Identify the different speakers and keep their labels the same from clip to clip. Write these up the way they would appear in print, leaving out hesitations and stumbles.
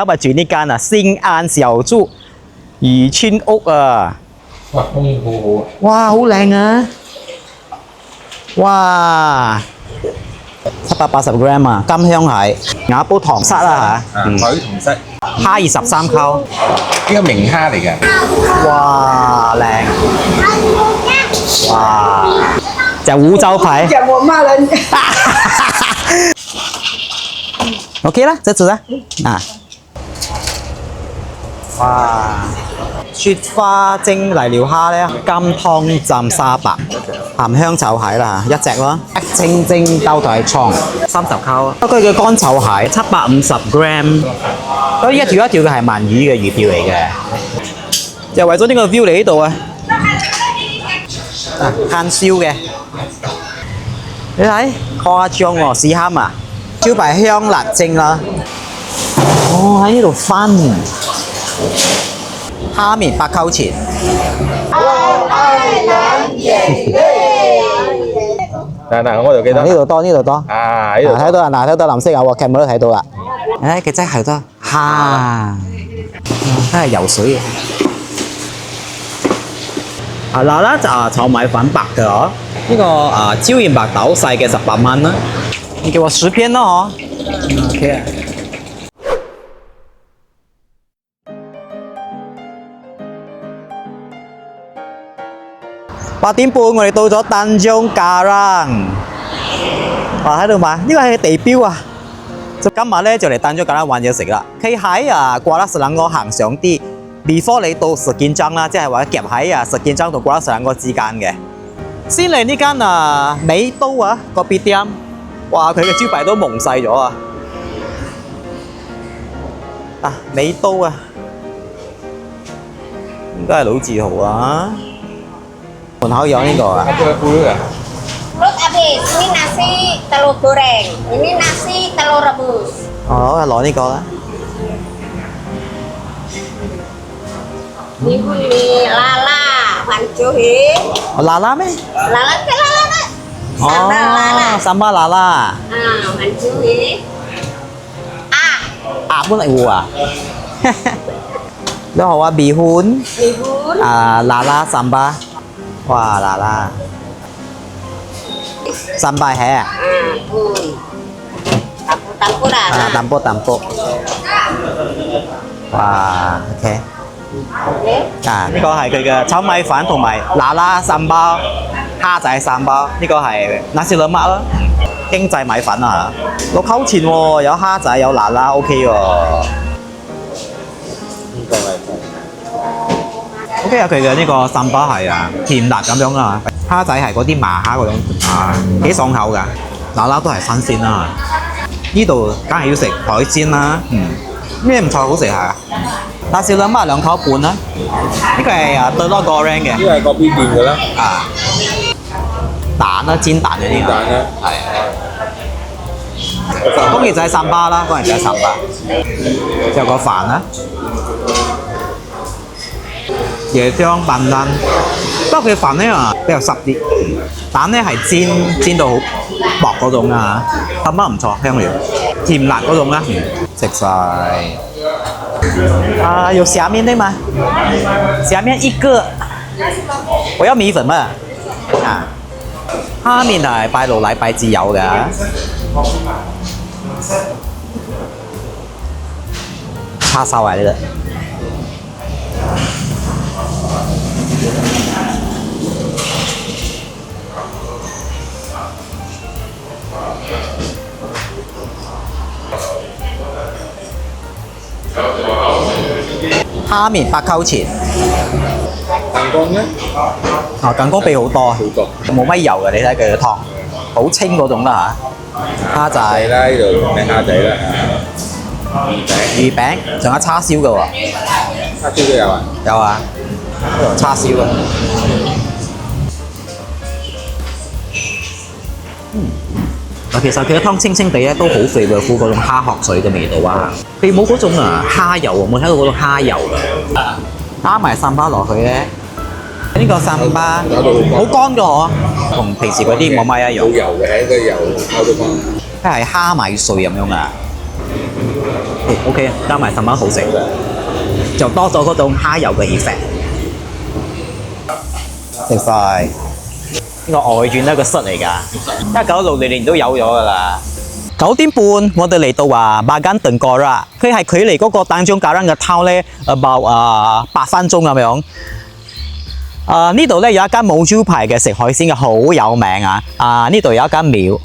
Speaker 1: 咁咪住呢間啊，聖晏小築漁村屋啊！
Speaker 2: 哇，風景好好啊！
Speaker 1: 哇，好靚啊！哇，780g 啊，金香蟹，瓦煲糖虱啦嚇，
Speaker 2: 海同室，
Speaker 1: 蝦23溝，
Speaker 2: 呢個明蝦嚟㗎。
Speaker 1: 哇，靚！哇，隻湖州牌。
Speaker 3: 讲我骂人。
Speaker 1: OK 啦，這隻啦，啊，哇，雪花蒸泥料蝦咧，金湯浸沙白，鹹香臭蟹啦嚇，一隻咯，清蒸兜台倉30溝，佢嘅乾臭蟹750g，所以一條一條嘅係鰻魚嘅魚條嚟嘅，就為咗呢個 view 嚟呢度啊，炭燒嘅，你睇誇張喎，試蝦啊！招牌香辣蒸啦，哦喺呢度翻蝦面8溝錢，
Speaker 2: 嗱，我就記得
Speaker 1: 呢度多呢度多，
Speaker 2: 啊，呢度
Speaker 1: 睇到啦，嗱睇到藍色啊，我 cam 都睇到啦，誒佢真係多蝦，真係游水嘅。啊嗱啦就炒米粉白嘅嗬，呢個椒鹽白豆細嘅18蚊啦。你給我10片咯，哦。OK 啊。8點半，我哋到咗丹江加朗。哇，喺度買，呢個係地標啊！就今日咧就嚟丹江加朗玩嘢食啦。佢喺瓜拉斯蘭個行上啲 before 你到石建莊啦，即係話夾喺石建莊同瓜拉斯蘭個之間嘅。先嚟呢間美都啊個別店。哇！佢嘅招牌都蒙細咗啊！啊，美都啊，應該係老字號啊。門口有呢個啊。
Speaker 3: Perut habis, ini nasi telur goreng, ini nasi telur rebus.
Speaker 1: 哦，攞呢個啦。
Speaker 3: Ini mie lala, pancuhi.
Speaker 1: 辣辣咩？
Speaker 3: Lala ke lala nak?
Speaker 1: 哦
Speaker 3: Sambal lala.
Speaker 1: ，sambal 辣辣。
Speaker 3: Pancuhi. Ah,
Speaker 1: 鴨本嚟喎啊！你好啊，bihun
Speaker 3: bihun.
Speaker 1: 辣辣 sambal， 哇辣辣 sambal 係啊。
Speaker 3: Campur-campur ah.
Speaker 1: Tampuk。哇，OK。呢個係佢嘅炒米飯同埋辣辣三包，蝦仔3包，呢個係nasi lemak咯，經濟米粉啊，6溝錢喎，有蝦仔有辣辣 OK 喎。OK 啊，佢嘅呢個三包係甜辣咁樣啊，蝦仔係嗰啲麻蝦嗰種幾爽口㗎，辣辣都係新鮮啦。呢度梗係要食海鮮啦，咩唔錯好食下。nasi lemak 2溝半啦，呢個係對多個 rank 嘅。
Speaker 2: 呢個係嗰邊店嘅啦。
Speaker 1: 蛋啦，煎蛋嗰啲。
Speaker 2: 蛋啦。
Speaker 1: 係。公魚仔3包啦，公魚仔3包。有個飯啦。椰漿笨蛋，不過佢飯咧比較濕啲，蛋咧係煎到好薄嗰種啊，咁啊唔錯，香料，甜辣嗰種啦，食晒。有蝦面對嗎？蝦面1個，我要米粉嘛。蝦面係拜六禮拜至有嘅。叉燒嚟呢個。蝦面8溝錢。
Speaker 2: 蛋糕咧？
Speaker 1: 近江比好多，冇乜油嘅，你睇佢嘅湯，好清嗰種啦嚇。蝦仔
Speaker 2: 啦，呢度咩蝦仔啦？
Speaker 1: 魚餅，仲有叉燒嘅喎。
Speaker 2: 叉燒都有啊？
Speaker 1: 有啊，呢度叉燒啊。其實佢嘅湯清清地咧，都好肥喎，附嗰種蝦殼水嘅味道啊。佢冇嗰種蝦油喎，冇睇到嗰種蝦油啊。加埋三巴落去咧，呢個三巴好乾嘅嗬，同平時嗰啲冇乜一樣。
Speaker 2: 冇油嘅，係一個油溝到乾。
Speaker 1: 佢係蝦米碎咁樣啊。OK，加埋十蚊好食，就多咗嗰種蝦油嘅 effect。食晒，呢個外轉一個室嚟㗎，1966年都有咗㗎啦。9點半我哋嚟到Bagan Tengkorak，佢係距離嗰個丹江加蘭嘅 town 咧 about 8分鐘咁樣。呢度咧有一間冇招牌嘅食海鮮嘅好有名啊！呢度有一間廟。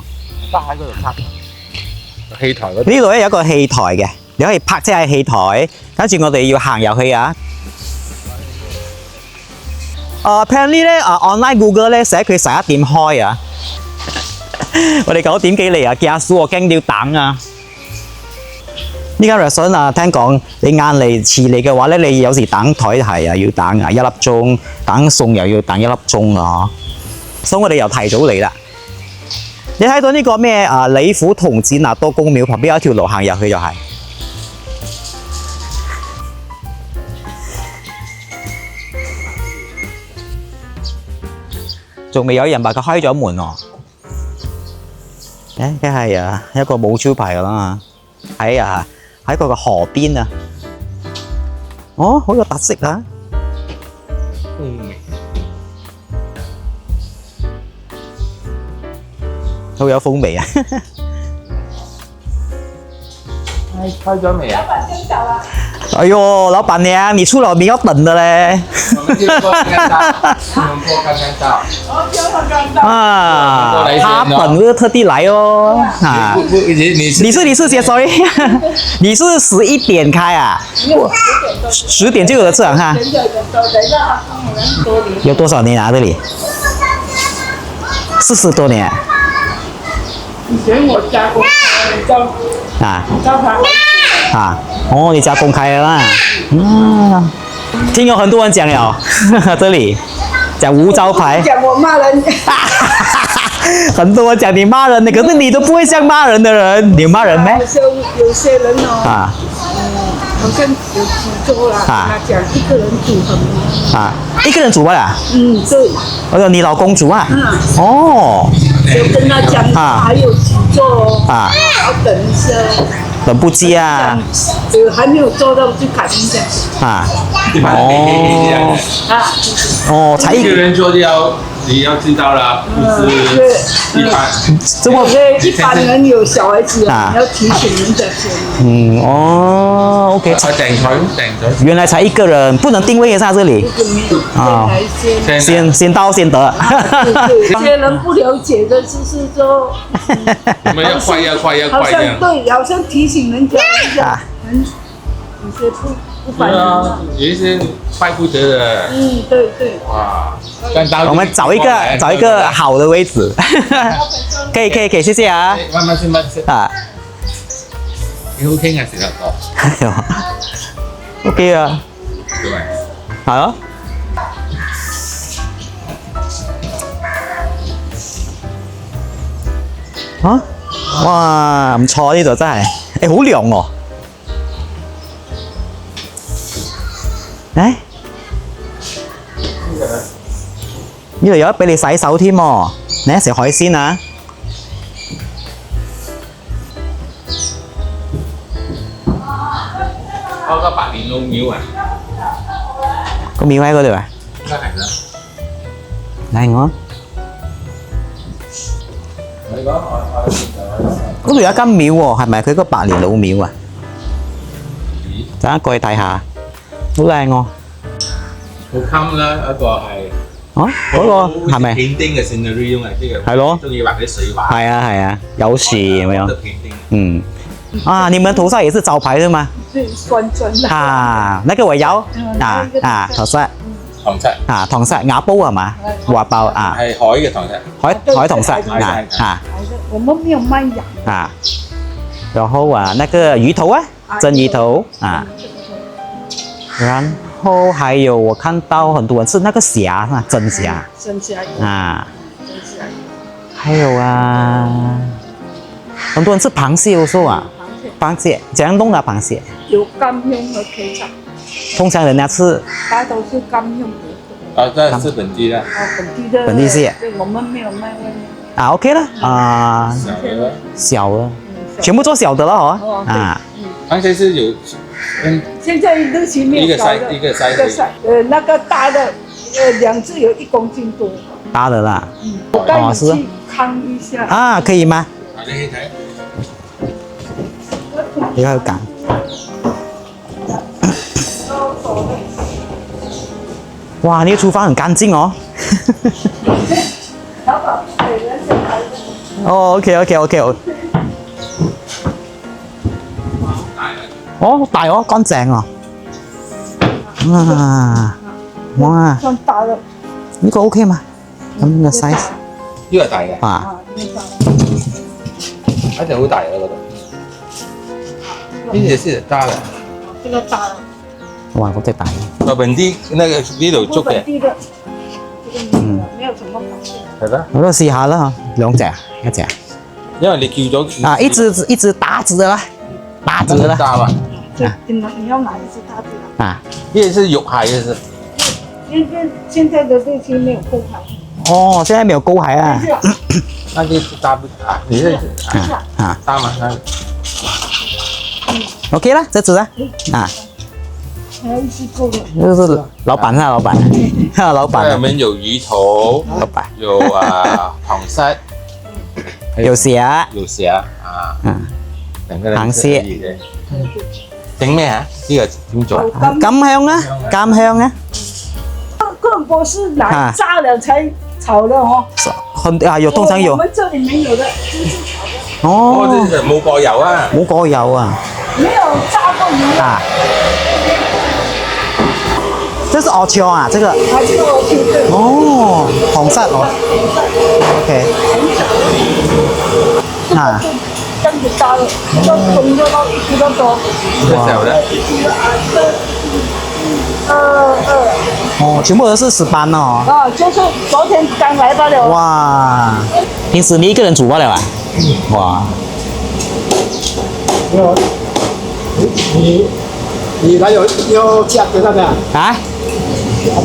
Speaker 2: 戲台嗰
Speaker 1: 呢度咧有一個戲台嘅，你可以泊車喺戲台，跟住我哋要行入去啊。apparently 咧online Google 咧寫佢11點開啊，我哋9點幾嚟啊，見阿叔我驚要等啊。呢間 restaurant 聽講你晏嚟遲嚟嘅話咧，你有時等台係要等1粒鐘，等餸又要等1粒鐘啊，所以我哋又提早嚟啦。你睇到呢個咩李府同子納多公廟旁邊有一條路行入去就係。仲未有人吧？佢開咗門喎。梗係一個冇招牌㗎啦，喺嗰個河邊啊。哦，好有特色啊！好有風味啊！
Speaker 2: 開咗未啊？
Speaker 1: 哎呦，老闆娘，你出了名要等的嘞！啊，他本日特地來哦。啊，你是先 ，sorry， 你是11點開啊？10點就有得吃啊？哈，有多少年啊？這裡40多年。
Speaker 4: 以前我加工招牌
Speaker 1: 哦，你家公開了啦。聽有很多人講了，這裡講無招牌。
Speaker 4: 講我罵人。
Speaker 1: 很多人講你罵人的，可是你都不會像罵人的人，你有罵人咩？
Speaker 4: 有些人哦，好像有煮粥啦，他講一個人煮很
Speaker 1: 一個人煮啊？
Speaker 4: 對。
Speaker 1: 我說你老公煮啊？哦。
Speaker 4: 就跟他講，還有煮粥哦，要等一下。
Speaker 1: 等不及啊！
Speaker 4: 還沒有做到就砍一下。
Speaker 1: 哦，才一
Speaker 2: 個人做你要知道啦，不是一般。
Speaker 1: 這麼
Speaker 4: 一般人有小孩子要提醒人家先。
Speaker 1: OK。
Speaker 2: 訂台。
Speaker 1: 原來才一個人，不能定位一下這裡。先到先得。
Speaker 4: 有些人不了解的，就是說，
Speaker 2: 我們要快
Speaker 4: 好像對，好像提醒人家一下，有些不反應。
Speaker 2: 有一些快不得的。
Speaker 4: 對。
Speaker 2: 哇！
Speaker 1: 我們找一個好的位置。可以，謝謝啊。
Speaker 2: 慢慢先。幾好傾嘅時候
Speaker 1: 係啊。OK 啊。係咯。哇，唔錯呢度真係，好涼喎。呢度有得俾你洗手添喎，你食海鮮啊？
Speaker 2: 嗰個白蓮老廟啊？
Speaker 1: 個廟喺嗰度啊？
Speaker 2: 應該係啦。
Speaker 1: 嚟我。嗰度有一間廟喎，係咪佢個白蓮老廟啊？陣間過去睇下，好靚喎。
Speaker 2: 好襟啦，一個係。
Speaker 1: 嗰個係咪？
Speaker 2: 片丁嘅 scenery 啊，即係。
Speaker 1: 係咯。
Speaker 2: 中意畫啲水畫。
Speaker 1: 係啊，有樹咁樣。你們頭上也是招牌對嗎？
Speaker 4: 對，酸的。
Speaker 1: 那個我有。頭虱。糖虱瓦煲係嘛？瓦煲
Speaker 2: 係海嘅糖虱。
Speaker 1: 海糖虱
Speaker 4: 我們沒有賣羊。
Speaker 1: 然後那個魚頭蒸魚頭然後還有我看到很多人吃那個蝦蒸蝦。還有很多人吃螃蟹有時候螃蟹怎樣弄的螃蟹？
Speaker 4: 有乾用和可以炒。
Speaker 1: 通常人家吃。
Speaker 4: 大家都是乾用的。
Speaker 2: 這是本地的。
Speaker 1: 本地蟹。
Speaker 4: 對，我們沒有賣外面。
Speaker 1: OK 啦。小的。全部做小的了
Speaker 2: 螃蟹是有，
Speaker 4: 现在日期没有高的，
Speaker 2: 一个塞，
Speaker 4: 那个大的，2只有1公斤多。
Speaker 1: 大的啦。
Speaker 4: 我带你去看一下。
Speaker 1: 啊，可以吗？
Speaker 2: 你去睇。
Speaker 1: 你喺度揀。哇，你個廚房很乾淨哦。
Speaker 4: 老闆給人家拍的。
Speaker 1: 哦，OK。哦，大哦，乾淨哦。哇，
Speaker 4: 算大了。
Speaker 1: 呢個 OK 嘛？咁嘅 size
Speaker 2: 呢個係大嘅，
Speaker 1: 啊，
Speaker 2: 一定好大嘅嗰度。呢隻先係加嘅，
Speaker 4: 這個大了。
Speaker 1: 哇，嗰隻大。
Speaker 2: 外邊啲呢度捉嘅，
Speaker 4: 沒有什麼感覺。
Speaker 2: 係啦，
Speaker 1: 我都試下啦，兩隻啊，一隻
Speaker 2: 因為你叫咗
Speaker 1: 啊，一隻大隻的啦，大隻的啦。
Speaker 2: 大嘛，
Speaker 4: 你要哪一隻大隻的？
Speaker 1: 啊，
Speaker 2: 呢隻是肉蟹嘅是。
Speaker 4: 現在的這些沒有公海。
Speaker 1: 哦，現在沒有高海啊。
Speaker 2: 那啲大啊，你這
Speaker 1: 啊
Speaker 2: 大嘛
Speaker 1: ，OK 啦，這隻啊，啊，
Speaker 4: 還要一隻夠了。
Speaker 1: 就是老闆啊，老闆，老闆啊，
Speaker 2: 裡面有魚頭，
Speaker 1: 老闆，
Speaker 2: 有螃蟹，
Speaker 1: 有蝦，
Speaker 2: 有蝦啊，
Speaker 1: 嗯，
Speaker 2: 兩個人
Speaker 1: 螃蟹，
Speaker 2: 整咩啊？呢個點做？
Speaker 1: 甘香啊，甘香啊，
Speaker 4: 根本是拿炸了才炒的哦。
Speaker 1: 很啊，有通常有
Speaker 4: 我們這裡沒有的，就是炒的。
Speaker 2: 哦，
Speaker 1: 哦，
Speaker 2: 這是冇過油啊！
Speaker 1: 冇過油啊，
Speaker 4: 沒有炸過油
Speaker 1: 啊，這是鵝腸啊，這個，
Speaker 4: 還是我覺得
Speaker 1: 哦，紅色哦，OK，啊，
Speaker 4: 這樣子炸的，這個重的到1 kg多。
Speaker 2: 這小的，
Speaker 1: 哦，全部都是石斑哦，
Speaker 4: 啊，就是昨天剛來罷了。
Speaker 1: 哇，平時你一個人煮罷了啊？哇，
Speaker 5: 你还有要加给他的啊？
Speaker 1: 啊，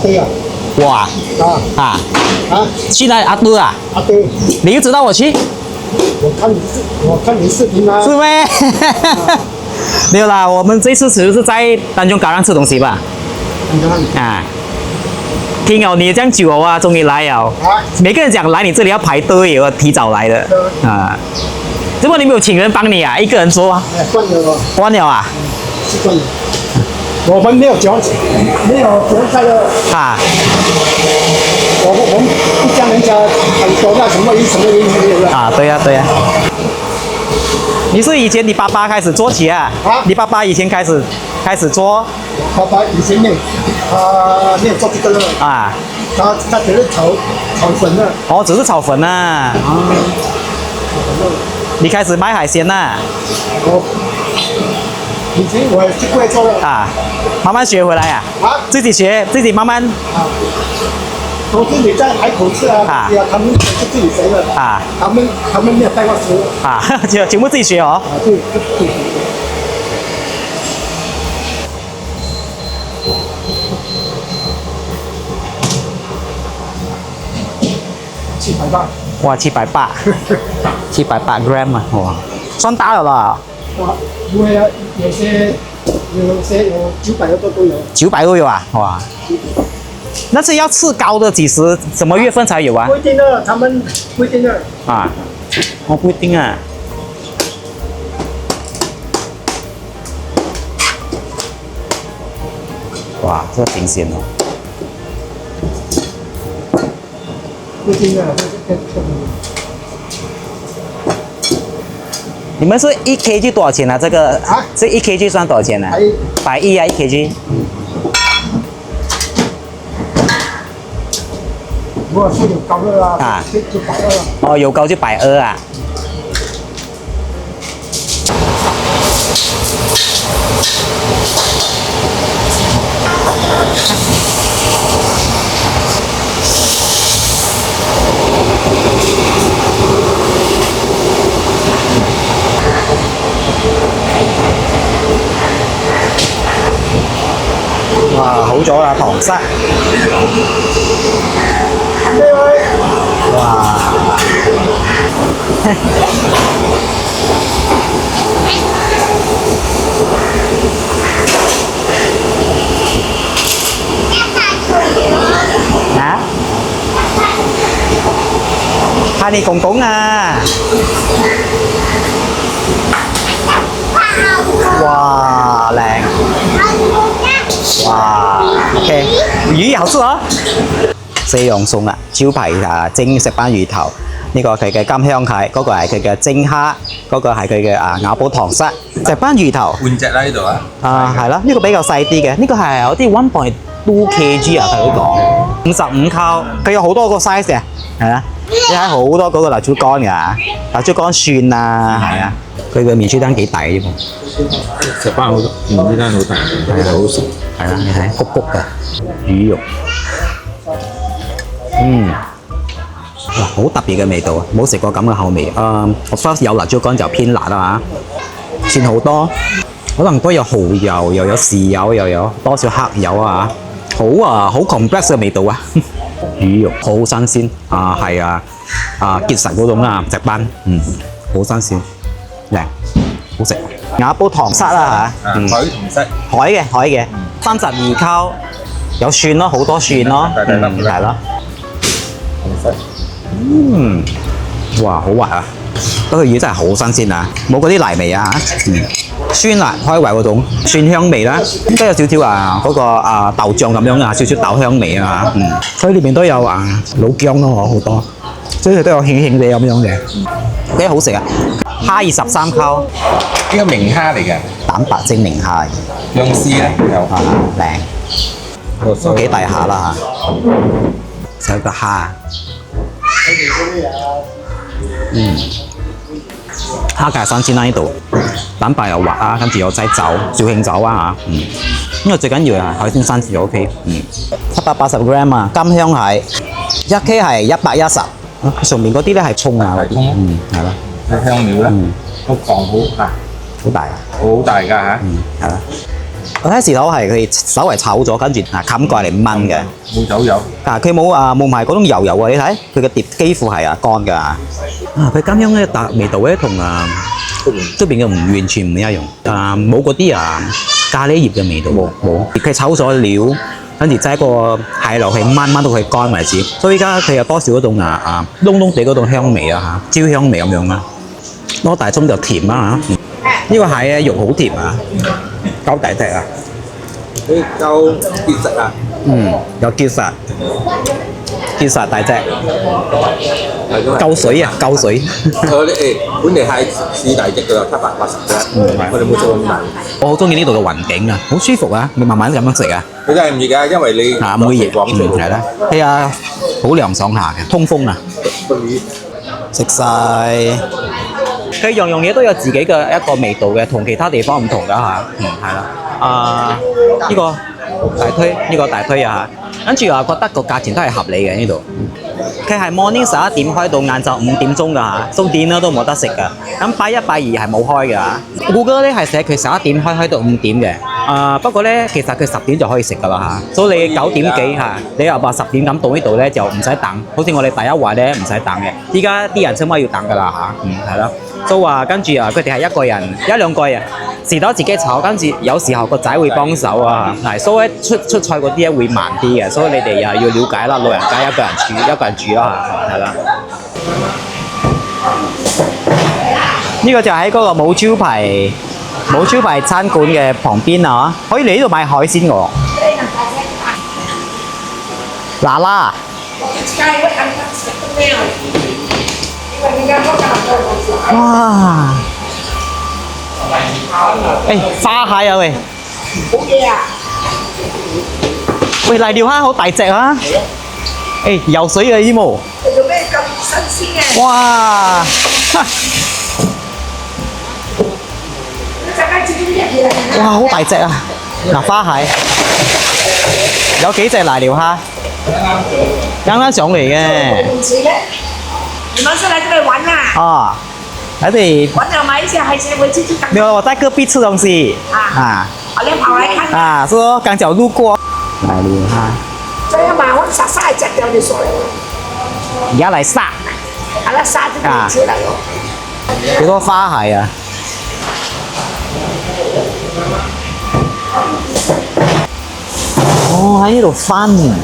Speaker 5: 对啊，
Speaker 1: 哇，啊，
Speaker 5: 啊
Speaker 1: 去哪里阿都啊？
Speaker 5: 对，
Speaker 1: 你又知道我去？
Speaker 5: 我看你视频啊，
Speaker 1: 是咩？没有啦，我们这次只是在丹中嘎让吃东西吧？
Speaker 5: 你看
Speaker 1: 啊，听哦，你这样久啊，终于来了。
Speaker 5: 啊，
Speaker 1: 每个人讲来你这里要排队，我提早来的啊。怎么你没有请人帮你啊？一个人做啊？
Speaker 5: 哎，惯了哦，
Speaker 1: 关了啊？
Speaker 5: 是惯了。我们没有脚，没有韭菜的，
Speaker 1: 啊，
Speaker 5: 我们不像人家很多那什么鱼没有的。
Speaker 1: 啊，对呀、对呀、你是以前你爸爸开始做起啊？
Speaker 5: 啊
Speaker 1: 你爸爸以前开始做
Speaker 5: 爸爸以前没有做这个的，
Speaker 1: 啊？
Speaker 5: 他只是炒粉的，
Speaker 1: 哦，只是炒粉啊。你开始卖海鲜呐、
Speaker 5: 我以前我也是不会做的
Speaker 1: 啊？慢慢学回来啊？
Speaker 5: 啊，
Speaker 1: 自己学，自己慢慢
Speaker 5: 都是你在海口吃啊，
Speaker 1: 啊
Speaker 5: 对啊，他们是自己学的，
Speaker 1: 啊
Speaker 5: 他们没有带过食物
Speaker 1: 啊，全部自己学哦。
Speaker 5: 啊，对。780，
Speaker 1: 哇，780 gram 啊，哇，算大了啦
Speaker 5: 哇，因为有些有900多都有。
Speaker 1: ，900都有啊，哇。那是要吃高的几时？什么月份才有啊
Speaker 5: 不？一定的，他们不一定的。
Speaker 1: 啊，哦，不一定啊。哇，这个挺鲜哦。
Speaker 5: 不一定的，
Speaker 1: 你们是1kg 多少钱啊？这个
Speaker 5: 啊
Speaker 1: 这1kg 算多少钱呢、啊？110啊，1kg。
Speaker 5: 如果是有高的啊，
Speaker 1: 啊
Speaker 5: 就120了。
Speaker 1: 哦，有高就120啊。哇，好咗啦，塘虱。哇！ Hả? Hai đi cùng cũng à. Wow, làng. Wow, ok.魚好食啊！四樣餸啊，招牌蒸石斑魚頭，呢個係佢嘅金香蟹，嗰個係佢嘅蒸蝦，嗰個係佢嘅瓦煲糖虱。石斑魚頭
Speaker 2: 半隻啦呢度啊。
Speaker 1: 係啦，呢個比較細啲嘅，呢個係有啲1.2 kg 啊，佢講55扣，佢有好多個 size 嘅，係啊，你睇好多嗰個辣椒乾㗎，辣椒乾蒜啊，係啊，佢嘅麵珠燈幾大嘅啫噃。
Speaker 2: 石斑好多，麵珠燈好大，係好食。
Speaker 1: 係啦，你睇谷谷嘅魚肉，哇，好特別嘅味道啊！冇食過咁嘅口味。我 first 有辣椒乾就偏辣啦嚇，蒜好多，可能都有蠔油，又有豉油，又有多少黑油啊，好 complex 嘅味道啊！魚肉好新鮮係結實嗰種石斑，好新鮮，靚，好食。瓦煲糖虱啦嚇，
Speaker 2: 海同虱，
Speaker 1: 海嘅，32扣，有蒜咯，好多蒜咯，係咯，哇，好滑啊！嗰個魚真係好新鮮啊，冇嗰啲泥味啊酸辣開胃嗰種蒜香味啦，應該有少少嗰個豆醬咁樣少少豆香味啊所以裏邊都有老薑咯，好多，所以佢都有輕輕地咁樣嘅，幾好食啊！蝦23扣，
Speaker 2: 呢個明蝦嚟嘅，
Speaker 1: 蛋白精明蝦，
Speaker 2: 姜絲咧有
Speaker 1: 靚，都幾大下啦嚇，有個蝦，蝦架新鮮啦呢度，蛋白又滑啊，跟住有劑酒，紹興酒啊嚇，因為最緊要海鮮新鮮就 OK， 780 gram 啊，金香蟹，1K 係110，上面嗰啲咧係葱啊嗰啲，係啦。
Speaker 2: 啲香料咧，個磅
Speaker 1: 好大，
Speaker 2: 好大㗎嚇，
Speaker 1: 係啦。我睇時頭係佢稍微炒咗，跟住冚過嚟燜嘅。
Speaker 2: 冇走油。
Speaker 1: 佢冇埋嗰種油啊！你睇佢嘅碟幾乎係乾㗎。佢咁樣嘅味道咧，同出邊嘅唔完全唔一樣。冇嗰啲咖喱葉嘅味道冇。佢炒咗料，跟住擠個蟹落去燜到佢乾為止。所以而家佢有多少嗰種燶燶地嗰種香味啊椒香味咁樣啦。攞大葱就甜啦嚇。呢個蟹咧肉好甜啊，夠大隻啊！
Speaker 2: 佢夠結實啊！
Speaker 1: 有結實大隻，夠水啊，夠水。
Speaker 2: 我哋本地蟹市大隻嘅有780嘅，我哋冇做咁大。
Speaker 1: 我好中意呢度嘅環境啊，好舒服啊，你慢慢咁樣食啊。
Speaker 2: 佢真係唔熱㗎，因為你
Speaker 1: 唔會熱，係啦。係啊，好涼爽下嘅，通風啊。食晒。佢樣樣嘢都有自己嘅一個味道嘅，同其他地方唔同㗎嚇。係啦。呢個大推，呢個大推啊嚇。跟住我覺得個價錢都係合理嘅呢度。佢係 morning 11點開到晏晝5點鐘㗎嚇，到dinner都冇得食㗎。咁拜一拜二係冇開㗎嚇。Google 咧係寫佢11點開到5點嘅。不過咧其實佢10點就可以食㗎啦嚇。所以你9點幾嚇，你又話10點咁到呢度咧就唔使等。好似我哋第一位咧唔使等嘅。依家啲人先可以要等㗎啦嚇。係咯。都話跟住佢哋係一個人一兩個人，時頭自己炒，跟住有時候個仔會幫手啊，所以出菜嗰啲咧會慢啲嘅，所以你哋又要了解啦，老人家一個人住啦，係啦。呢個就喺嗰個冇招牌餐館嘅旁邊啊，可以嚟呢度買海鮮㗎喎。嗱啦。哇！花蟹啊喂！
Speaker 4: 好嘢啊！
Speaker 1: 喂，瀨尿蝦好大隻啊！游水嘅呢毛。
Speaker 4: 你做咩咁新鮮嘅？
Speaker 1: 哇！哇，好大隻啊！嗱，花蟹有幾隻瀨尿蝦？啱啱上嚟嘅。
Speaker 4: 你们是来这里玩啊？
Speaker 1: 来这里
Speaker 4: 玩了买一些海鲜回去就当。
Speaker 1: 没有，我在隔壁吃东西。
Speaker 4: 好像跑来看。
Speaker 1: 说刚巧路过。来了哈。
Speaker 4: 这要买我杀一隻掉就算了。
Speaker 1: 而家嚟殺。
Speaker 4: 那殺就可以吃了哟。
Speaker 1: 幾多花蟹啊？哦，喺呢度分。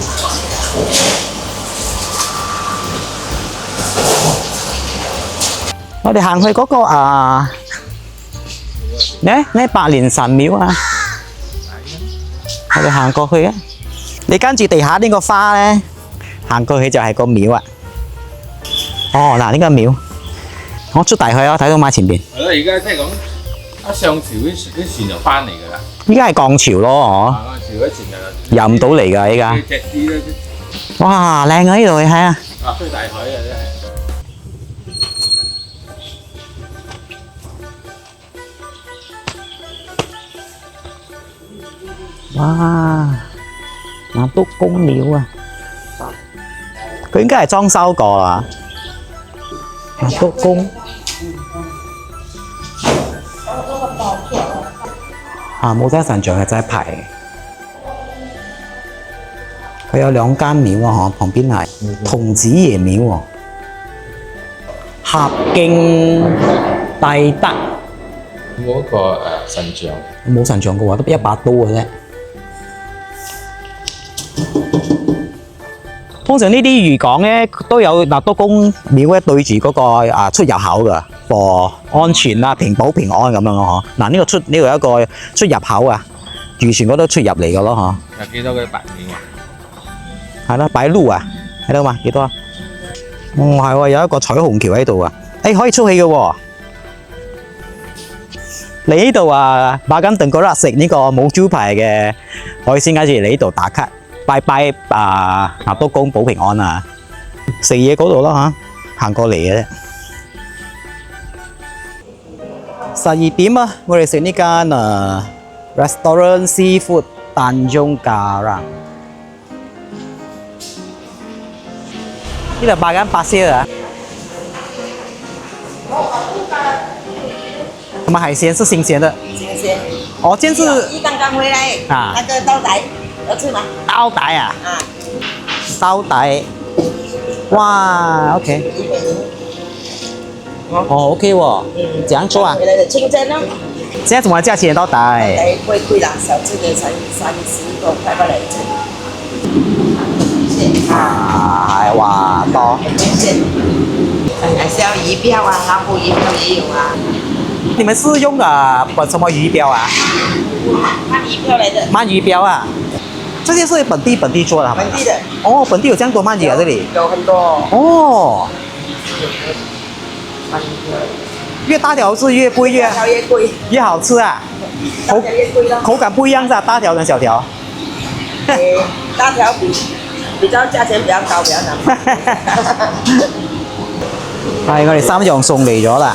Speaker 1: 我哋行去嗰個咩白蓮神廟啊，我哋行過去啊。你跟住地下呢個花咧，行過去就係個廟啊。哦，嗱呢個廟，我出大去啊，睇到嘛前邊。
Speaker 2: 係咯，而家即係講，上朝啲船就翻嚟㗎啦。
Speaker 1: 依家係降潮咯，
Speaker 2: 潮嗰船就
Speaker 1: 入唔到嚟㗎依家。
Speaker 2: 隻啲咧，
Speaker 1: 哇，靚啊呢度你睇下。
Speaker 2: 出大海啊真係。
Speaker 1: 哇！南督公廟啊，佢應該係裝修過啦。南督公冇真神像係真係排。佢有兩間廟啊，旁邊係童子爺廟喎，合敬帝德。
Speaker 2: 冇一個神像。
Speaker 1: 冇神像嘅話，得一把刀嘅啫。通常呢啲漁港咧都有納督公廟咧對住嗰個出入口㗎，for 安全啦、平保平安咁樣咯嗬。嗱呢個呢度有一個出入口啊，漁船嗰度出入嚟嘅咯嗬。
Speaker 2: 有幾多個白廟啊？
Speaker 1: 係啦，擺路啊，睇到嘛？幾多啊？哦係喎，有一個彩虹橋喺度啊，可以出去嘅喎。嚟呢度馬金頓嗰日食呢個冇招牌嘅海鮮，跟住嚟呢度打卡，拜拜納督公保平安啊！食嘢嗰度啦嚇，行過嚟嘅啫。12點啊，我哋食呢間Restaurant Seafood Tanjung Karang。呢度賣緊白燒啊！什麼海鮮是新鮮的？
Speaker 3: 新鮮。
Speaker 1: 哦，這是
Speaker 3: 一剛剛回來
Speaker 1: 啊
Speaker 3: 那個刀仔，有吃嗎？
Speaker 1: 刀帶啊！
Speaker 3: 啊，
Speaker 1: 刀帶，哇，OK。哦，OK 喎，這樣做啊？
Speaker 3: 回來的清蒸咯。
Speaker 1: 現在怎麼價錢刀帶？
Speaker 3: 不會貴啦，小隻的才30多塊吧來蒸。
Speaker 1: 係哇多。
Speaker 3: 還是要魚標啊，老虎魚標也有啊。
Speaker 1: 你們是用什麼魚標啊？
Speaker 3: 鰻魚標來的。
Speaker 1: 鰻魚標啊？這些是本地做的，
Speaker 3: 本地的。
Speaker 1: 哦，本地有這樣多鰻魚啊？這裡
Speaker 3: 有很多。
Speaker 1: 哦。越大條是越貴
Speaker 3: 大條越貴。
Speaker 1: 越好吃啊？
Speaker 3: 大條越貴咯。
Speaker 1: 口感不一樣是吧？大條跟小條。
Speaker 3: 大條比較價錢比較高，比較難。
Speaker 1: 係，我哋3樣餸嚟咗啦。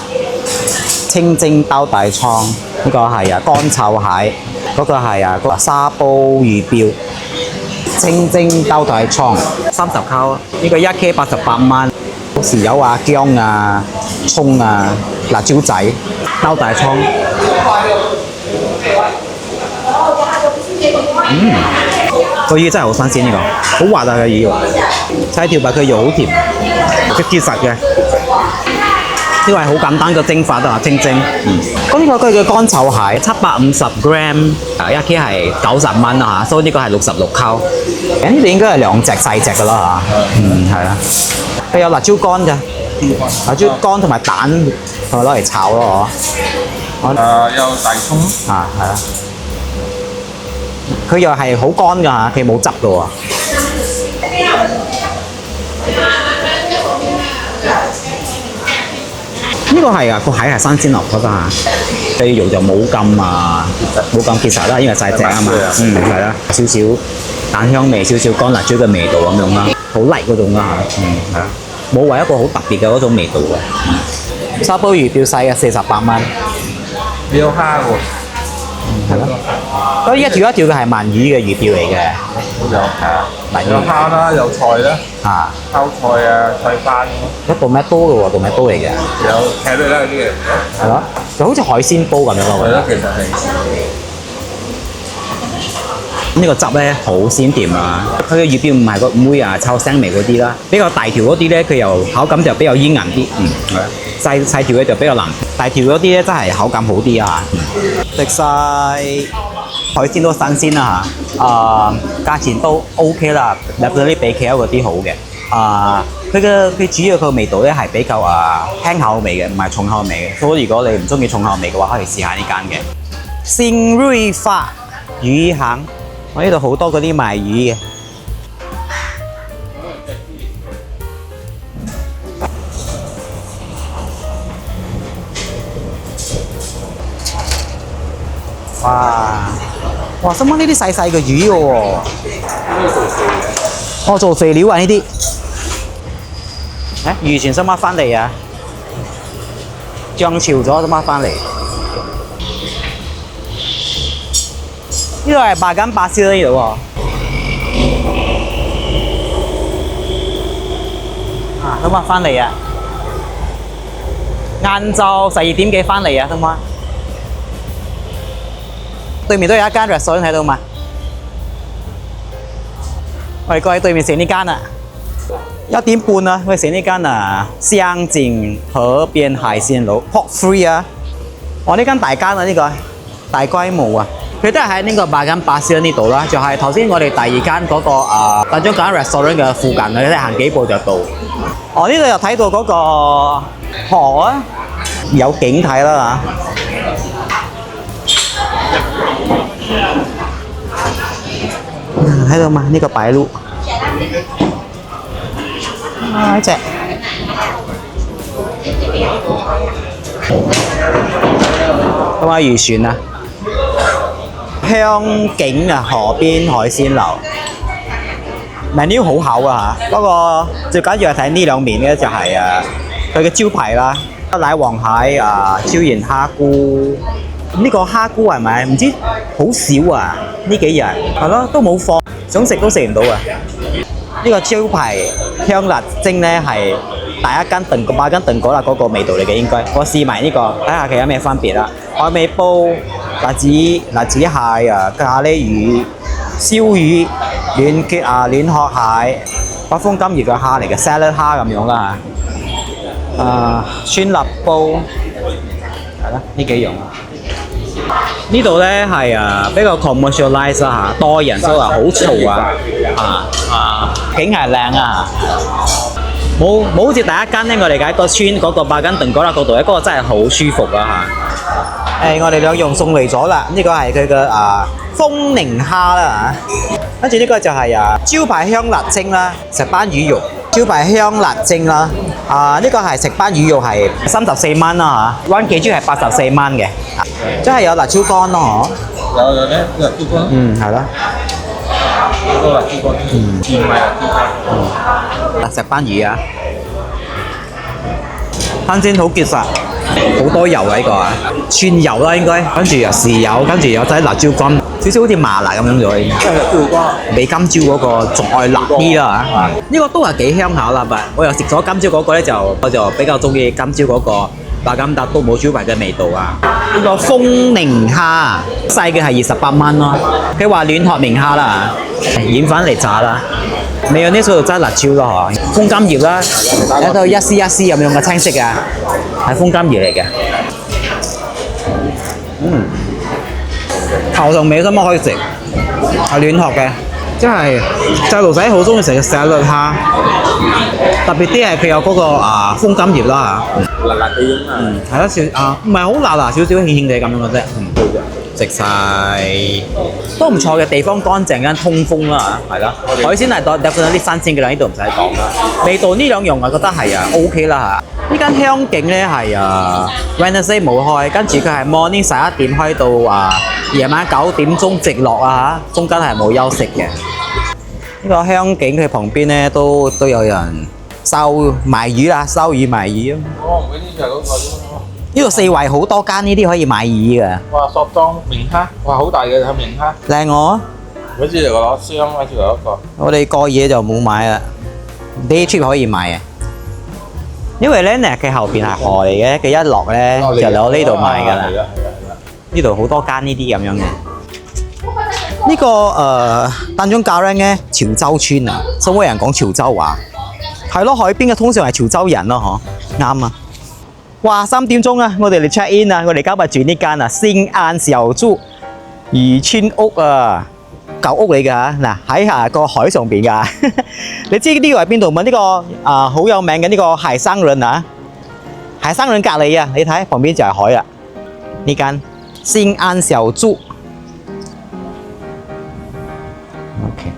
Speaker 1: 清蒸兜大倉，呢個係乾臭蟹，嗰個係嗰個沙煲魚標。清蒸兜大倉30溝，呢個1K 88蚊。豉油啊、薑啊、葱啊、辣椒仔，兜大倉。個魚真係好新鮮呢個，好滑啊個魚，細條白佢肉好甜，佢結實嘅。呢個係好簡單嘅蒸法啊，蒸。咁呢個佢嘅乾臭蟹750 gram， 1K 係90蚊啊嚇，所以呢個係66溝。呢度應該係2隻細隻嘅啦嚇，係啦。佢有辣椒乾㗎，辣椒乾同埋蛋，同埋攞嚟炒咯嗬。
Speaker 2: 有大葱。
Speaker 1: 係啊。佢又係好乾㗎嚇，佢冇汁㗎喎。呢個係個蟹係新鮮落嗰陣，佢肉就冇咁結實啦，因為細隻啊嘛。係啦，少少蛋香味，少少乾辣椒嘅味道咁樣啦，好辣嗰種啦嚇。係啊，冇話一個好特別嘅嗰種味道喎。沙煲魚標細嘅48蚊。
Speaker 2: 有蝦喎。
Speaker 1: 係咯，嗰一條一條嘅係鰻魚嘅魚標嚟嘅。
Speaker 2: 有蝦啦，有菜啦，泡菜啊、菜花。
Speaker 1: 一道咩刀嘅喎，道咩刀嚟嘅？
Speaker 2: 有茄喱啦嗰啲嘅。
Speaker 1: 係咯，就好似海鮮煲咁樣咯。
Speaker 2: 係咯，其實係。
Speaker 1: 呢個汁咧好鮮甜啊！佢嘅魚標唔係個妹臭腥味嗰啲啦，比較大條嗰啲咧，佢又口感就比較煙韌啲。細條嘅就比較腍，大條嗰啲咧真係口感好啲啊！食晒海鮮都新鮮啦嚇，價錢都 OK 啦，definitely 比 KL 嗰啲好嘅。佢主要個味道咧係比較輕口味嘅，唔係重口味嘅。所以如果你唔中意重口味嘅話，可以試下呢間嘅。鮮瑞發魚行，我呢度好多嗰啲賣魚嘅。哇！什麼呢啲細細嘅魚嘅喎？我做肥料啊呢啲。漁船使乜翻嚟啊？漲潮咗使乜翻嚟？呢度係賣緊巴燒呢度喎。使乜翻嚟啊？晏晝12點幾翻嚟啊？使乜？對面都有一間 restaurant 睇到嘛？我哋過去對面食呢間啊，1點半啊，我哋食呢間香景河邊海鮮樓 Pork Free 啊。我呢間大間啊，呢個大規模啊，佢都係喺呢個賣緊巴士呢度啦，就係頭先我哋第二間嗰個大中間 restaurant 嘅附近啊，你行幾步就到。我呢度又睇到嗰個河啊，有景睇啦嚇。睇到嘛？呢個白鷺，呢隻咁啊漁船啊，香景啊河邊海鮮樓 menu 好厚啊嚇，不過最緊要係睇呢兩面咧就係佢嘅招牌啦，奶黃蟹椒鹽蝦菇。呢個蝦菇係咪？唔知好少啊！呢幾日係咯，都冇貨，想食都食唔到啊！呢個招牌香辣蒸咧係大一間燉過、8間燉過啦嗰個味道嚟嘅應該。我試埋呢個，睇下佢有咩分別啦。海味煲、辣子蟹咖喱魚、燒魚、暖殼蟹、北風金魚嘅蝦嚟嘅 salad 蝦咁樣啦嚇。酸辣煲係啦，呢幾樣。呢度咧係比較 commercialize 啦嚇，多人所以話好嘈景係靚啊，冇好似第一間咧，我哋喺個村嗰個8間燉果啦嗰度咧，嗰個真係好舒服啊嚇。我哋兩樣送嚟咗啦，呢個係佢嘅風寧蝦啦嚇，跟住呢個就係招牌香辣蒸啦，石斑魚肉。招牌香辣蒸啦，呢個係石斑魚肉係34蚊啦嚇，1 kg 係84蚊嘅，即係有辣椒乾咯嗬。
Speaker 2: 有咧，辣椒乾。
Speaker 1: 係啦。
Speaker 2: 好多辣椒乾。唔係辣椒乾。
Speaker 1: 石斑魚啊，新鮮好結實，好多油啊呢個蒜油啦應該，跟住豉油，跟住有仔辣椒乾。少少好似麻辣咁樣咗已經。比金椒嗰個仲愛辣啲啦嚇。呢個都係幾香口啦，我又食咗金椒嗰個咧我就比較中意金椒嗰個白金達都冇招牌嘅味道啊。呢個風寧蝦細嘅係28蚊咯，佢話暖殼明蝦啦，染粉嚟炸啦。未有呢度揸辣椒咯嗬，風金葉啦，有到一絲一絲咁樣嘅青色嘅，係風金葉嚟嘅。頭同尾都可以食，係暖殼嘅，即係細路仔好中意食嘅石律蝦，特別啲係佢有嗰個風金葉啦嚇，
Speaker 2: 辣辣地咁啊，
Speaker 1: 係咯唔係好辣辣，少少輕輕地咁樣嘅啫，食晒都唔錯嘅，地方乾淨間通風啦嚇，係啦，海鮮係definitely啲新鮮嘅啦，呢度唔使講啦，味道呢兩樣我覺得係OK 啦嚇。呢間香景咧係Wednesday 冇開，跟住佢係 morning 11點開到夜晚9點鐘直落啊嚇，中間係冇休息嘅。呢個香景佢旁邊咧都有人賣魚啦，收魚賣魚。
Speaker 2: 哦，嗰啲就係嗰個。
Speaker 1: 呢度四圍好多間呢啲可以買魚嘅。
Speaker 2: 哇！索裝明蝦，哇好大嘅係明蝦。
Speaker 1: 靚我。
Speaker 2: 嗰支就攞箱，嗰支就一個。
Speaker 1: 我哋過夜就冇買啦 ，day trip 可以買嘅。因為咧，佢後邊係河嚟嘅，佢一落咧就攞呢度買㗎啦。呢度好多間呢啲咁樣嘅。呢個丹中加蘭嘅潮州村啊，所謂人講潮州話，係咯，海邊嘅通常係潮州人咯，嗬，啱啊。哇，3點鐘啊，我哋嚟 check in 啊，我哋今日住呢間聖安小築漁村屋啊。舊屋嚟㗎嚇，嗱喺個海上邊㗎。你知呢個係邊度嗎？呢個好有名嘅呢個海生輪啊，海生輪隔離啊，你睇旁邊就係海啦。呢間新安小築 ，OK。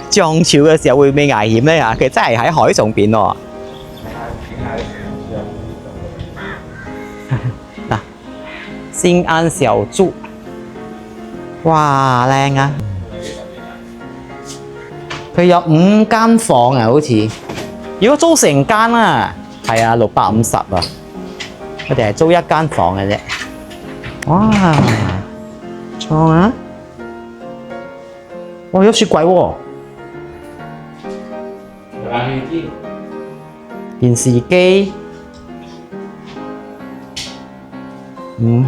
Speaker 1: 漲潮嘅時候會唔會危險咧？嚇，其實真係喺海上邊喎。嗱，新安小築，哇靚啊！佢有5間房啊，好似。如果租成間啊，係啊，650啊。佢哋係租一間房嘅啫。哇，床啊！哇，有雪櫃喎。電視機，5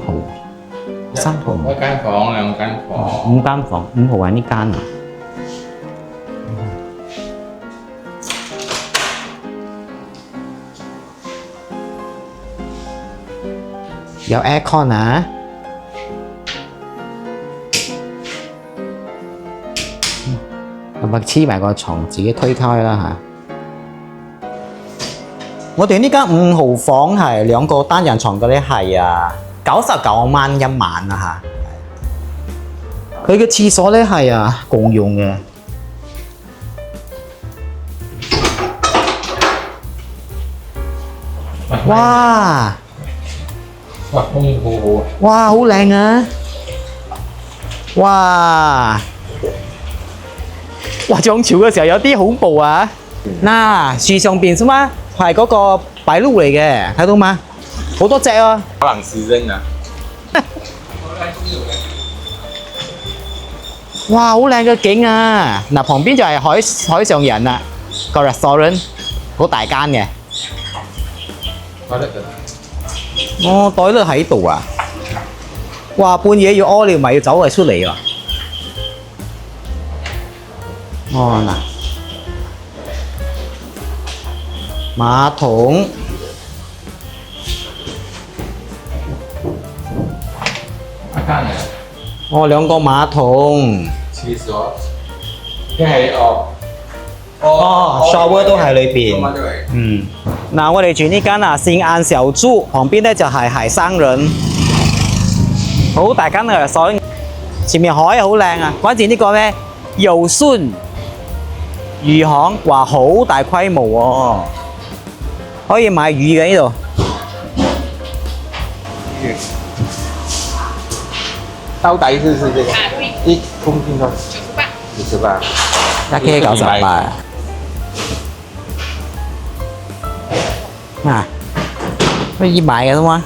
Speaker 1: 號，3號，
Speaker 2: 一間房兩間房
Speaker 1: 5間房，5號係呢間啊。有 aircon 啊。咁咪黐埋個床，自己推開啦嚇。我哋呢間5號房係2個單人床嗰啲係99蚊一晚啊嚇。佢嘅廁所咧係共用嘅。哇！
Speaker 2: 哇，空好好啊！
Speaker 1: 哇，好靚啊！哇！哇！漲潮嘅時候有啲恐怖啊！嗱，樹上邊啫嘛，係嗰個擺鹿嚟嘅，睇到嗎？好多隻啊！
Speaker 2: 可能是真啊！
Speaker 1: 哇，好靚嘅景啊！嗱，旁邊就係海上人啦，個 restaurant 好大間嘅。哦，袋都喺度啊！哇，半夜要屙尿咪要走嚟出嚟喎！哦嗱，馬桶，
Speaker 2: 一間嚟。
Speaker 1: 哦2個馬桶，
Speaker 2: 廁所，一係
Speaker 1: shower 都喺裏邊。嗱，我哋住呢間新安小築，旁邊咧就係海生輪，好大間嘅水，前面海好靚啊！關鍵呢個咧遊順魚行，話好大規模喎，可以買魚嘅呢度。
Speaker 2: 到底是這個，一公斤多98，
Speaker 1: 1K 98。嗱，可以買嘅啫嘛。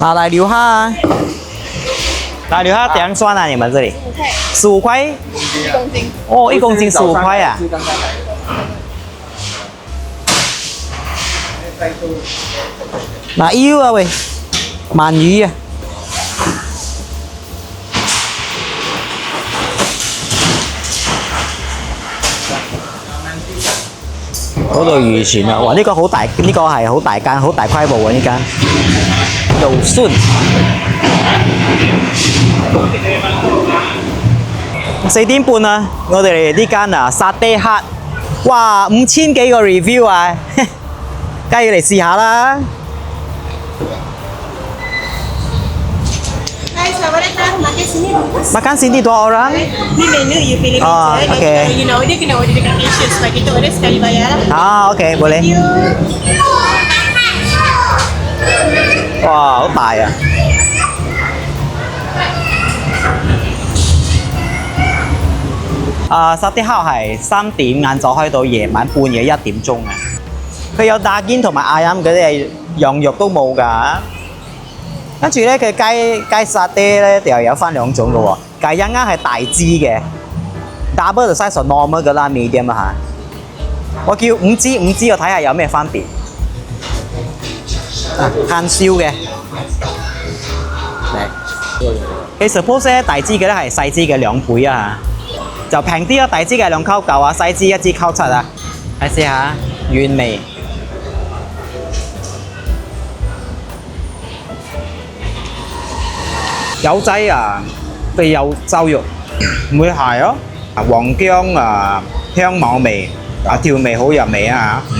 Speaker 1: 大龍蝦啊，大龍蝦點算啊？你們這裡15塊？1公斤。哦，1公斤15塊啊！嗱，腰啊喂，鰻魚啊！嗰度漁船啊！哇，呢個好大，呢個係好大間、好大規模嘅呢間。遊順4點半啊！我哋呢間沙爹客，哇5000幾個 review 啊！梗係要嚟試下啦！
Speaker 3: Hai, sahabat datang, makan sini.
Speaker 1: Makan sini 2 orang?
Speaker 3: Ini menu you pilih
Speaker 1: Oh,
Speaker 3: meja.
Speaker 1: okay.
Speaker 3: Kalau you nak order kena order dekat cashier sebab kita order sekali bayar.
Speaker 1: OK， boleh。
Speaker 3: You.
Speaker 1: 哇，好大啊！沙爹烤係3點晏晝開到夜晚半夜1點鐘啊！佢有打肩同埋亞音嗰啲羊肉都冇㗎。跟住咧，佢雞沙爹咧又有分2種嘅喎，雞一啱係大支嘅 ，double 就 size normal 嘅啦 medium 啊嚇。我叫5支，我睇下有咩分別。炭燒嘅，你 suppose 咧大支嘅咧係細支嘅2倍啊，就平啲啊，大支嘅2.9啊，細支1支9.7啊，睇試下軟味。有劑啊，肥油瘦肉，唔會鞋咯。黃薑啊，香茅味，調味好入味啊嚇。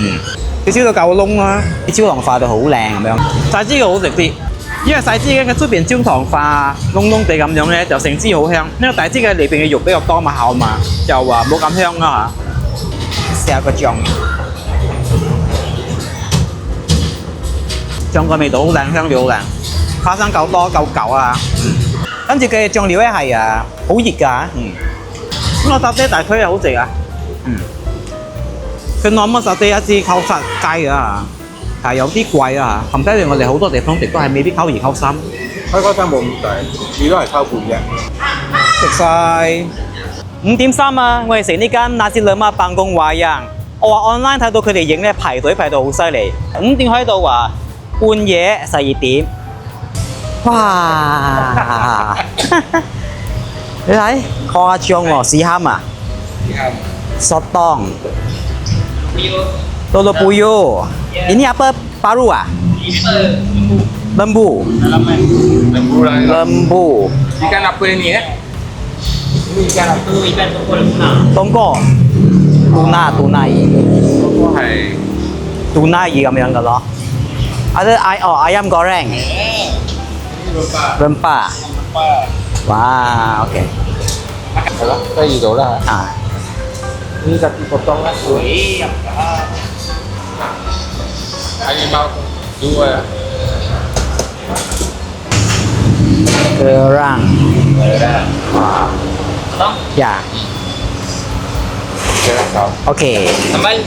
Speaker 1: 佢燒到夠燶啦，啲焦糖化到好靚咁樣。細支嘅好食啲，因為細支嘅出邊焦糖化燶燶地咁樣咧，就成支好香。因為大支嘅裏邊嘅肉比較多嘛，厚嘛，就話冇咁香啦嚇。試下個醬，醬個味道好靚，香料好靚，花生夠多夠舊啊。跟住佢嘅醬料咧係好熱㗎，咁個沙爹大區又好食啊，佢攞乜沙爹一支扣實雞啊，係有啲貴啊，冚低我哋好多地方食都係未必扣二扣三，
Speaker 2: 開嗰餐冇咁抵，都係扣半啫。
Speaker 1: 食晒5.3啊！我哋食呢間那斯兩媽辦公華人，我話 online 睇到佢哋影咧排隊排到好犀利，5點開到話半夜12點，哇！你睇誇張喎，試蝦啊！sotong Lolo puyuh ini apa paru ah lembu
Speaker 2: Lembu lah.
Speaker 1: lembu
Speaker 2: Ikan apa ini ya? Ini ikan apa?
Speaker 6: Ikan tuna.
Speaker 1: tongko tuna
Speaker 2: Itu hai.
Speaker 1: tuna咁樣嘅咯ada ayam goreng rempah wah oke
Speaker 2: Alah, cái gì đồ đó hả? Ini kaki potong lah.
Speaker 6: Iya.
Speaker 2: Ini mau dua ya.
Speaker 1: kerang
Speaker 6: Potong.
Speaker 1: ya
Speaker 2: Kira kau.
Speaker 1: oke
Speaker 6: Sambal.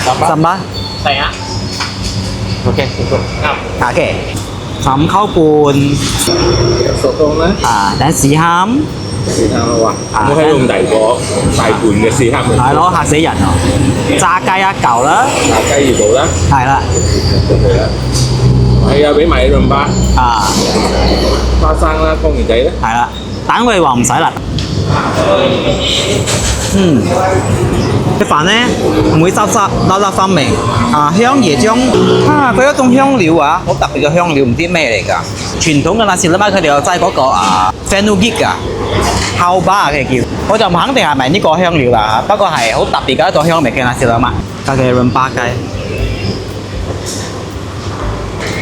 Speaker 2: Tambah.
Speaker 1: sambal
Speaker 6: Saya.
Speaker 2: Oke, cukup.
Speaker 6: Ngap.
Speaker 1: oke 冚ข้าวปูน
Speaker 2: Sotong lah.
Speaker 1: 等試蝦
Speaker 2: Xì ham哇！我喺用大盤嘅xì ham嚟。
Speaker 1: 係咯，嚇死人喎！炸雞一嚿啦，
Speaker 2: 炸雞熱度啦，
Speaker 1: 係啦，
Speaker 2: 係啊，俾埋你潤巴、花生啦、江魚仔啦。
Speaker 1: 係啦，蛋我哋話唔使啦。啲飯咧唔會濕濕粒粒分明香椰漿佢一種香料好特別嘅香料，唔知咩嚟㗎。傳統嘅那士拉媽佢哋有擠嗰個fenugreek 㗎，後巴佢哋叫，我就唔肯定係咪呢個香料啦不過係好特別嘅一種香味嘅那士拉媽，加嘅潤巴雞。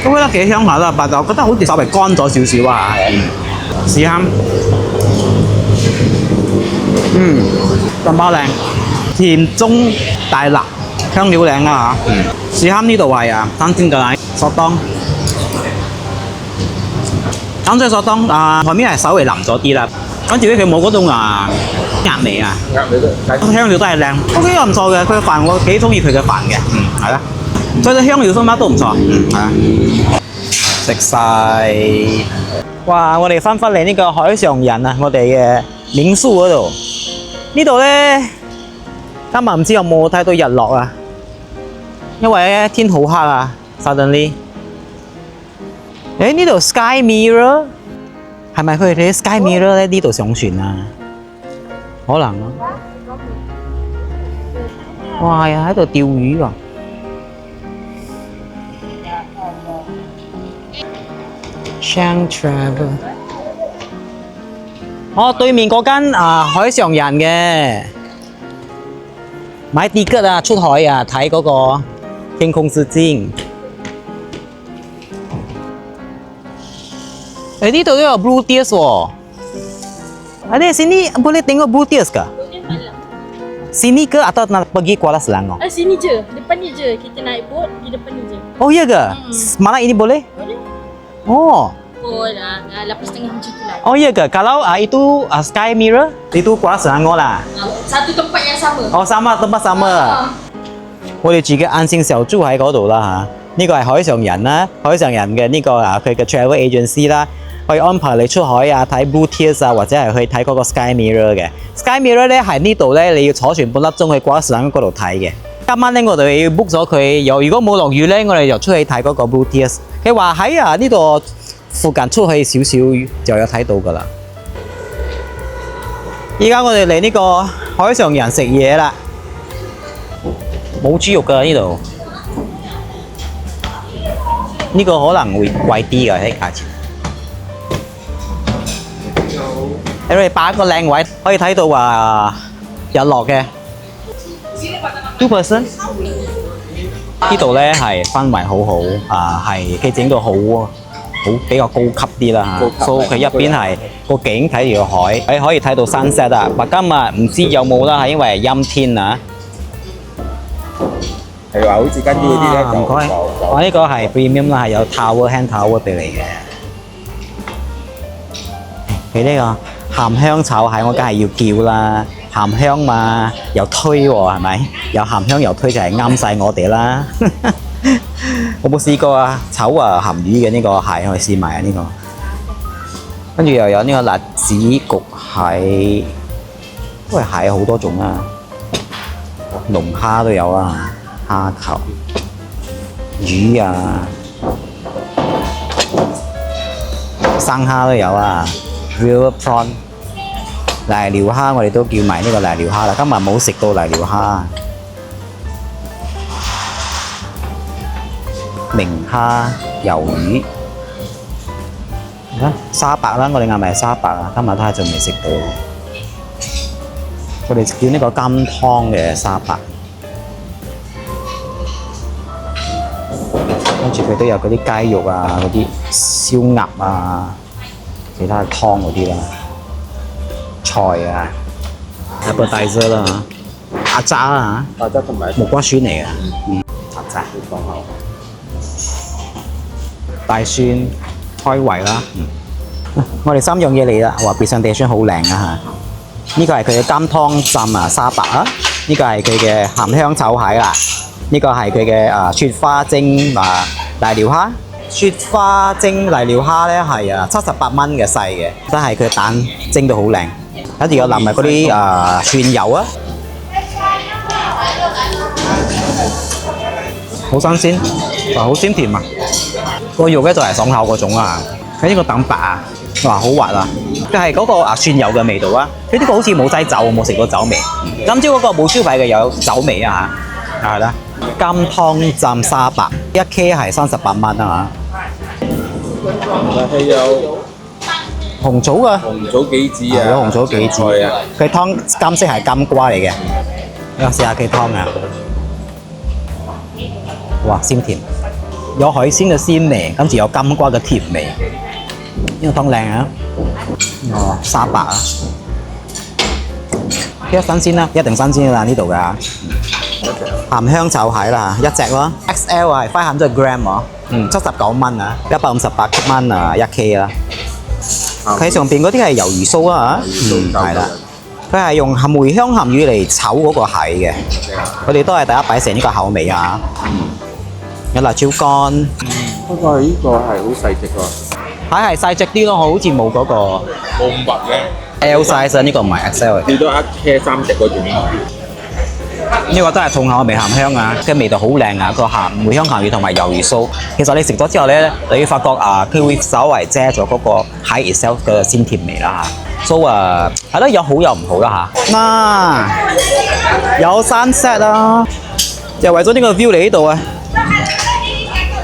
Speaker 1: 都覺得幾香下啦，但係我覺得好似稍微乾咗少少啊。試下，咁包靚，甜中帶辣，香料靚啦嚇。試下呢度係新鮮嘅奶索當，簡水索當外面係稍微腍咗啲啦，跟住咧佢冇嗰種鴨味啊，
Speaker 2: 鴨味都
Speaker 1: 香料都係靚，OK 又唔錯嘅，佢嘅飯我幾中意佢嘅飯嘅，係啦。所以啲香料乜都唔錯，係啊，食晒。哇！我哋翻返嚟呢個海上人啊，我哋嘅民宿嗰度，呢度咧今日唔知有冇睇到日落啊？因為咧天好黑啊 ，suddenly。誒呢度 Sky Mirror 係咪佢哋啲 Sky Mirror 咧？呢度上船啊？可能咯。哇！又喺度釣魚喎。Shang Travel， 對面嗰間海上人嘅，買 ticket 出海睇嗰個天空之鏡。呢度都有 Blue Tears 喎。Ada sini boleh tengok Blue Tears kah? Sini ke atau nak pergi Kuala Selangor?
Speaker 7: Sini je, depan ni je. Kita naik boat di depan ni je.
Speaker 1: Oh iya ke? Malam ini boleh?
Speaker 7: Boleh?
Speaker 1: Oh.
Speaker 7: Oh, 8:30 macam tu lah.
Speaker 1: Oh iya ke? Kalau itu Sky Mirror itu Kuala Selangor lah.
Speaker 7: Satu tempat yang sama.
Speaker 1: Oh sama tempat sama。我哋自己安心小住喺嗰度啦嚇。呢個係海上人啦，海上人嘅呢個佢嘅 travel agency 啦，可以安排你出海睇 Blue Tears 或者係去睇嗰個 Sky Mirror 嘅。Sky Mirror 咧係呢度咧，你要坐船半粒鐘去Kuala Selangor嗰度睇嘅。今晚咧我哋要 book 咗佢，如果冇落雨咧，我哋就出去睇嗰個 Blue Tears。佢話喺呢度附近出去少少就有睇到㗎啦。依家我哋嚟呢個海上人食嘢啦，冇豬肉㗎呢度，呢個可能會貴啲㗎啲價錢。你哋擺一個靚位，可以睇到日落嘅。2%呢度咧係氛圍好好係佢整到好比較高級啲啦嚇，所以佢一邊係個景睇住個海，你可以睇到 sunset 啊。但今日唔知有冇啦，係因為係陰天啊。
Speaker 2: 係話好似跟住嗰啲咧
Speaker 1: 唔該，我呢個係 premium 啦，係有 tower hand tower 俾你嘅。佢呢個鹹香炒蟹我梗係要叫啦，鹹香嘛又推喎係咪？又鹹香又推就係啱晒我哋啦。我冇試過炒鹹魚嘅呢個蟹，我試埋呢個。跟住又有呢個辣子焗蟹，因為蟹好多種啊，龍蝦都有啊。蝦球、魚生蝦都有啊 ，river prawn、瀨尿蝦我哋都叫埋呢個瀨尿蝦啦。今日冇食到瀨尿蝦，明蝦、魷魚，沙白啦，我哋嗌埋沙白啊。今日都係仲未食到，我哋叫呢個金湯嘅沙白。跟住佢都有嗰啲雞肉啊、嗰啲燒鴨啊、其他湯嗰啲啦、菜啊、appetizer 啦嚇、阿渣啦嚇、
Speaker 2: 或者同埋
Speaker 1: 木瓜酸嚟嘅，阿渣大蒜、開胃啦，我哋3樣嘢嚟啦，話 presentation 好靚啊嚇！呢個係佢嘅金湯浸沙白啊，呢個係佢嘅鹹香炒蟹啦。呢個係佢嘅雪花蒸瀨尿蝦，雪花蒸瀨尿蝦咧係78蚊嘅細嘅，都係佢蛋蒸到好靚，跟住有淋埋嗰啲蒜油啊，好新鮮，好鮮甜啊！個肉咧就係爽口嗰種啊，佢呢個蛋白好滑啊！佢係嗰個蒜油嘅味道啊，佢呢個好似冇擠酒，冇食過酒味。今朝嗰個冇燒賣嘅有酒味啊嚇，係啦。金湯浸沙白1K 係38蚊啊
Speaker 2: 係有
Speaker 1: 紅棗啊，
Speaker 2: 紅棗杞子啊，
Speaker 1: 有紅棗杞子
Speaker 2: 菜啊，
Speaker 1: 佢湯金色係金瓜嚟嘅，我試下佢湯啊，哇鮮甜，有海鮮嘅鮮味，跟住有金瓜嘅甜味，呢個湯靚啊，沙白啊，呢個新鮮啦，一定新鮮啦呢度㗎。鹹香炒蟹啦，一隻咯 ，XL 係500 gram 喎，79蚊啊，158蚊1K 啦。佢上邊嗰啲係魷魚鬚啊，係啦，佢係用梅香鹹魚嚟炒嗰個蟹嘅，佢哋都係第一擺成呢個口味啊。有辣椒乾，
Speaker 2: 不過呢個係好細隻喎，
Speaker 1: 蟹係細隻啲咯，好似冇嗰個
Speaker 2: 冇咁密嘅
Speaker 1: L size 呢個唔係 XL
Speaker 2: 最多一 K 3隻嗰種。
Speaker 1: 呢個都係重口味鹹香啊，嘅味道好靚啊！個梅香鹹魚同埋魷魚鬚，其實你食咗之後咧，你會發覺佢會稍為遮咗嗰個蟹 itself 嘅鮮甜味啦嚇。So 係咯，有好有唔好啦嚇。有 sunset 啦，就為咗呢個 view 嚟呢度啊！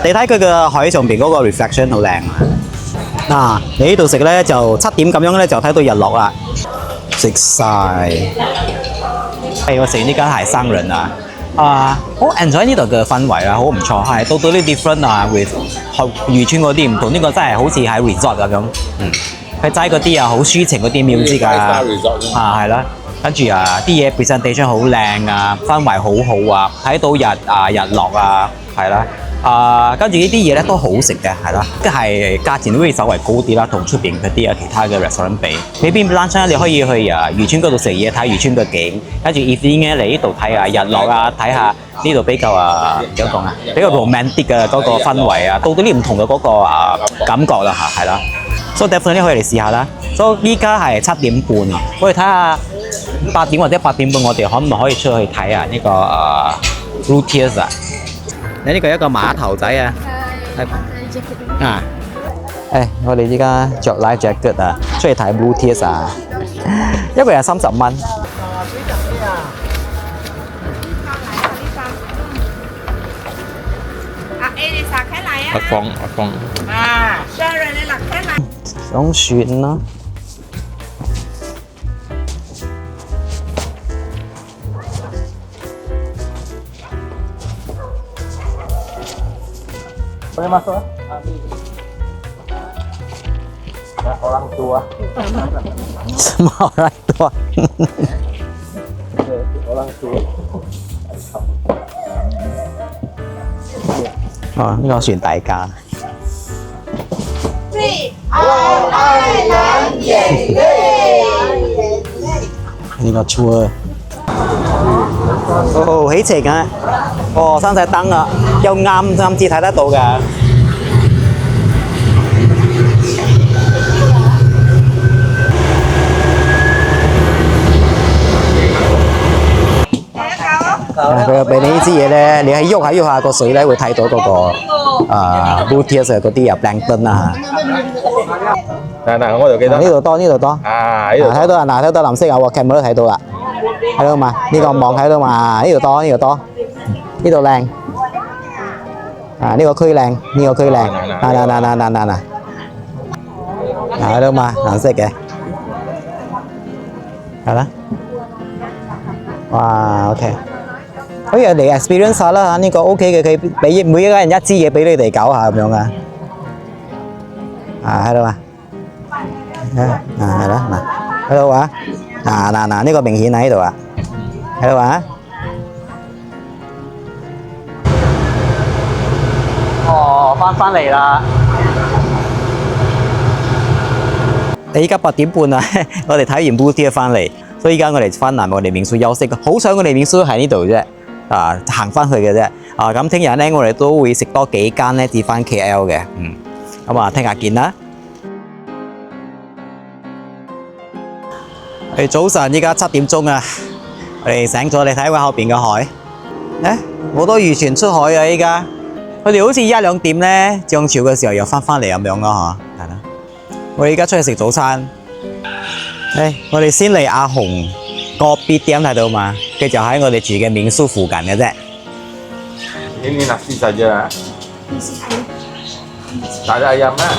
Speaker 1: 你睇佢嘅海上邊嗰個 reflection 好靚啊！你呢度食咧就7點咁樣咧就睇到日落啦，食晒。我食呢間係生人好 enjoy 呢度嘅氛圍好唔錯，係到啲 different with 漁村嗰啲唔同，呢個真係好似喺 resort 咁，佢齋嗰啲好抒情嗰啲 music 係啦，跟住啲嘢 presentation 好靚氛圍好好睇到日落係啦。跟住呢啲嘢咧都好食嘅，係啦，即係價錢都會稍微高啲啦，同出邊嗰啲其他嘅 restaurant 比。你邊 lunch 你可以去漁村嗰度食嘢，睇漁村嘅景，跟住 evening 咧嚟呢度睇日落睇下呢度比較點講比較 romantic 嘅嗰個氛圍到啲唔同嘅嗰個感覺啦係啦。So definitely 可以嚟試下啦。So 依家係7點半我哋睇下8點或者8點半，我哋可唔可以出去睇呢個 Blue Tears 你呢個一個碼頭仔我哋依家着 life jacket 出去睇 Blue Tears 一個人30蚊。
Speaker 2: 阿芳，
Speaker 1: 上船啦！
Speaker 2: Boleh masuk ah. Ya, orang tua.
Speaker 1: Semua orang tua.
Speaker 2: Orang tua.
Speaker 1: 哦，呢個算大家。呢個 tour。哦，起程啊！哦，閂晒燈啦，又啱至睇得到㗎。佢俾你呢支嘢咧，你喺喐下個水咧，會睇到嗰個booties 嗰啲有 plankton 啊。
Speaker 2: 嗱，我就記得
Speaker 1: 呢度多，呢度多。
Speaker 2: 啊，呢度
Speaker 1: 睇到啊，嗱睇到藍色啊，我 camera 都睇到啦，睇到嘛？呢個望睇到嘛？呢度多，呢度多，呢度靚。啊，呢個區靚，呢個區靚。嗱，睇到嘛？藍色嘅，係啦。哇，OK。可以嚟 experience 下啦，呢個 OK 嘅，佢俾每一個人一支嘢俾你哋搞下咁樣啊。喺度啊，係啦，嗱，喺度啊，嗱，呢個明顯喺度啊，喺度啊。哦，翻嚟啦。依家8點半啦，我哋睇完 booty 翻嚟，所以依家我哋翻嚟我哋民宿休息。好彩我哋民宿喺呢度啫。行翻去嘅啫，咁聽日咧我哋都會食多幾間咧至翻 KL 嘅，咁啊聽日見啦。早晨，依家7點鐘啊，我哋醒咗，你睇下後邊嘅海，好多漁船出海啊！依家佢哋好似1、2點咧漲潮嘅時候又翻嚟咁樣咯，係啦。我哋依家出去食早餐，我哋先嚟阿紅個 B 點睇到嘛？佢就喺我哋住嘅民宿附近嘅啫。
Speaker 2: Ini nasi saja. Tak ada ayam lah.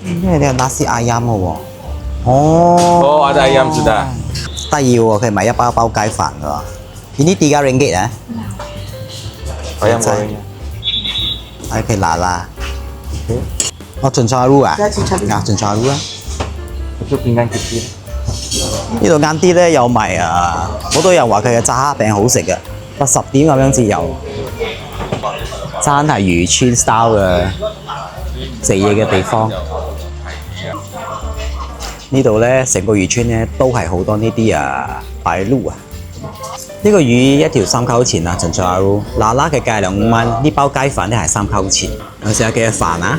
Speaker 1: 咩？你係 nasi ayam 嘅喎？Oh,
Speaker 2: ada ayam sudah.
Speaker 1: 得意喎，佢唔係一包包雞飯嘅喎。Ini 3 ringgit 啊？Ayam goreng. Ay, lala. Oh, chencharu 啊？chencharu 啊？
Speaker 2: Itu pinggan kecil.
Speaker 1: 呢度晏啲咧有埋好多人話佢嘅炸蝦餅好食嘅，到10點咁樣至有。真係漁村 style 嘅食嘢嘅地方。呢度咧成個漁村咧都係好多呢啲擺滷啊。呢個魚一條3溝錢啊，陳菜魚，辣辣嘅價2蚊，呢包雞飯咧係3溝錢。有試下佢嘅飯啊，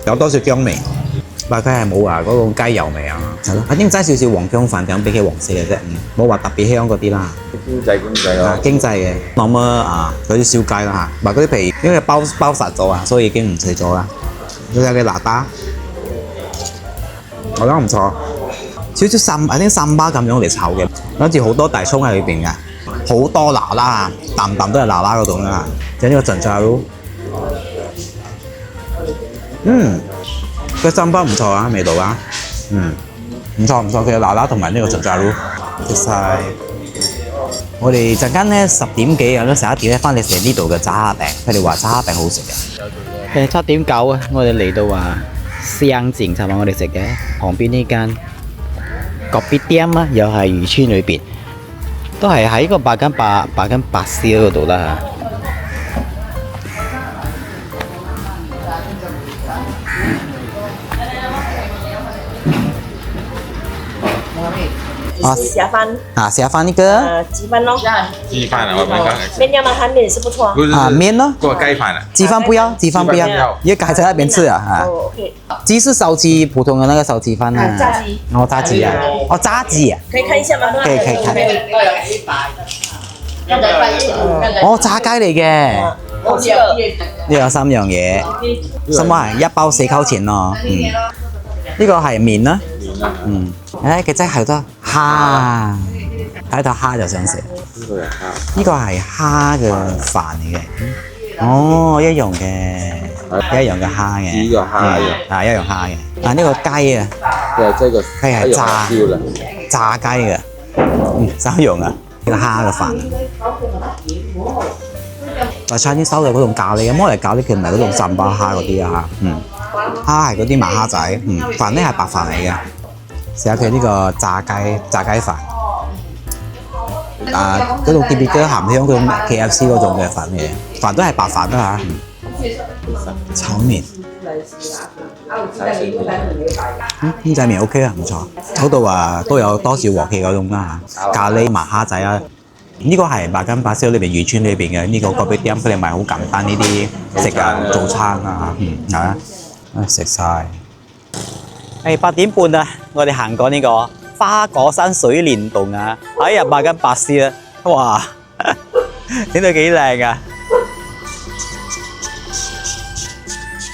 Speaker 1: 有多少薑味？但佢係冇嗰個雞油味啊，係咯，點擠少少黃薑飯咁俾佢黃色嘅啫，冇話特別香嗰啲啦。
Speaker 2: 經濟咯，
Speaker 1: 經濟嘅。咁嗰啲燒雞啦嚇，嗰啲皮因為包實咗啊，所以已經唔脆咗啦。有嘅辣打，我覺得唔錯，少少三巴咁樣嚟炒嘅，跟住好多大葱喺裏邊嘅，好多辣啦，啖啖都係辣嗰種啦。就呢個陳菜魚，個三巴唔錯啊，味道啊，唔錯，佢嘅辣辣同埋呢個陳菜魚，食晒。我哋陣間咧10點幾或者11點咧翻嚟食呢度嘅炸蝦餅，佢哋話炸蝦餅好食嘅。7點9啊，我哋嚟到香井，尋晚我哋食嘅旁邊呢間個別店啊，又係漁村裏邊，都係喺個白根白絲嗰度啦。
Speaker 6: 虾饭
Speaker 1: 虾饭那个
Speaker 6: 鸡饭咯，
Speaker 2: 雞飯啊，我剛剛
Speaker 6: 面要嗎？它面是不錯。
Speaker 2: 不是
Speaker 1: 面呢？
Speaker 2: 過雞飯啊，
Speaker 1: 雞飯不要，雞飯不要，因為改在那邊吃啊。
Speaker 6: 哦，OK。
Speaker 1: 雞是燒雞，普通的那個燒雞飯啊。
Speaker 6: 炸雞。
Speaker 1: 哦，炸雞啊！哦，炸雞啊！
Speaker 6: 可以看一下嗎？
Speaker 1: 可以看。哦，炸雞嚟嘅。
Speaker 6: 哦，這個。
Speaker 1: 呢有3樣嘢，什麼係1包4溝錢咯。呢個係麵啦。佢真係好多蝦，睇到蝦就想食。呢個係蝦嘅飯嚟嘅。哦，一樣嘅蝦嘅。
Speaker 2: 呢個蝦嘅。
Speaker 1: 一樣蝦嘅。呢個雞啊，佢係炸雞嘅。三樣啊，呢個蝦嘅飯。但餐廳收嘅嗰種咖喱，摩嚟咖喱佢唔係嗰種浸巴蝦嗰啲啊蝦係嗰啲麻蝦仔，飯咧係白飯嚟嘅。試下佢呢個炸雞飯，嗰種特別嘅鹹香嗰種 KFC 嗰種嘅飯嘅，飯都係白飯啦炒麵，公仔麵 OK 啊，唔錯。嗰度都有多少鑊氣嗰種啦咖喱麻蝦仔啊。呢個係白金巴燒裏邊漁村裏邊嘅呢個咖啡店，佢哋賣好簡單呢啲食早餐食晒。8點半啊，我哋行過呢個花果山水簾洞啊，哎呀，白金巴燒啊，哇，整到幾靚啊！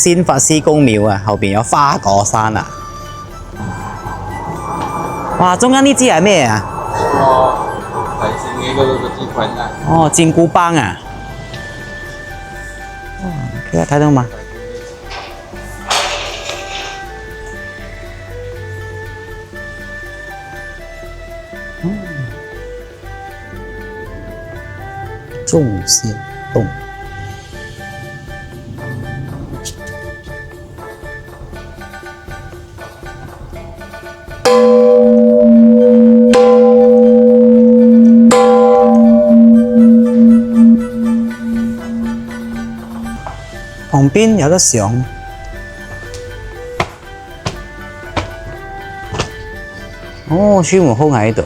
Speaker 1: 先法師公廟啊，後邊有花果山啊，哇，中間呢支係咩啊？
Speaker 2: 係先嘅嗰個支棍啊！
Speaker 1: 哦，戰鼓棒啊！哦，睇到嘛？中仙洞。旁邊有得上，哦，孫悟空喺度。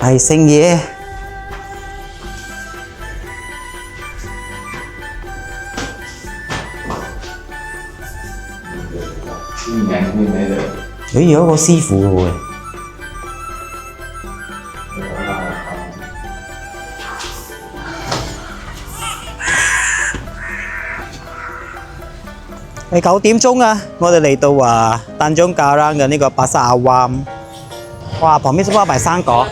Speaker 1: 係聖爺，咦，有一個師傅喎。9點鐘啊，我哋嚟到Tanjung Karang嘅呢個Pasar Awam。哇，旁邊semua賣生果。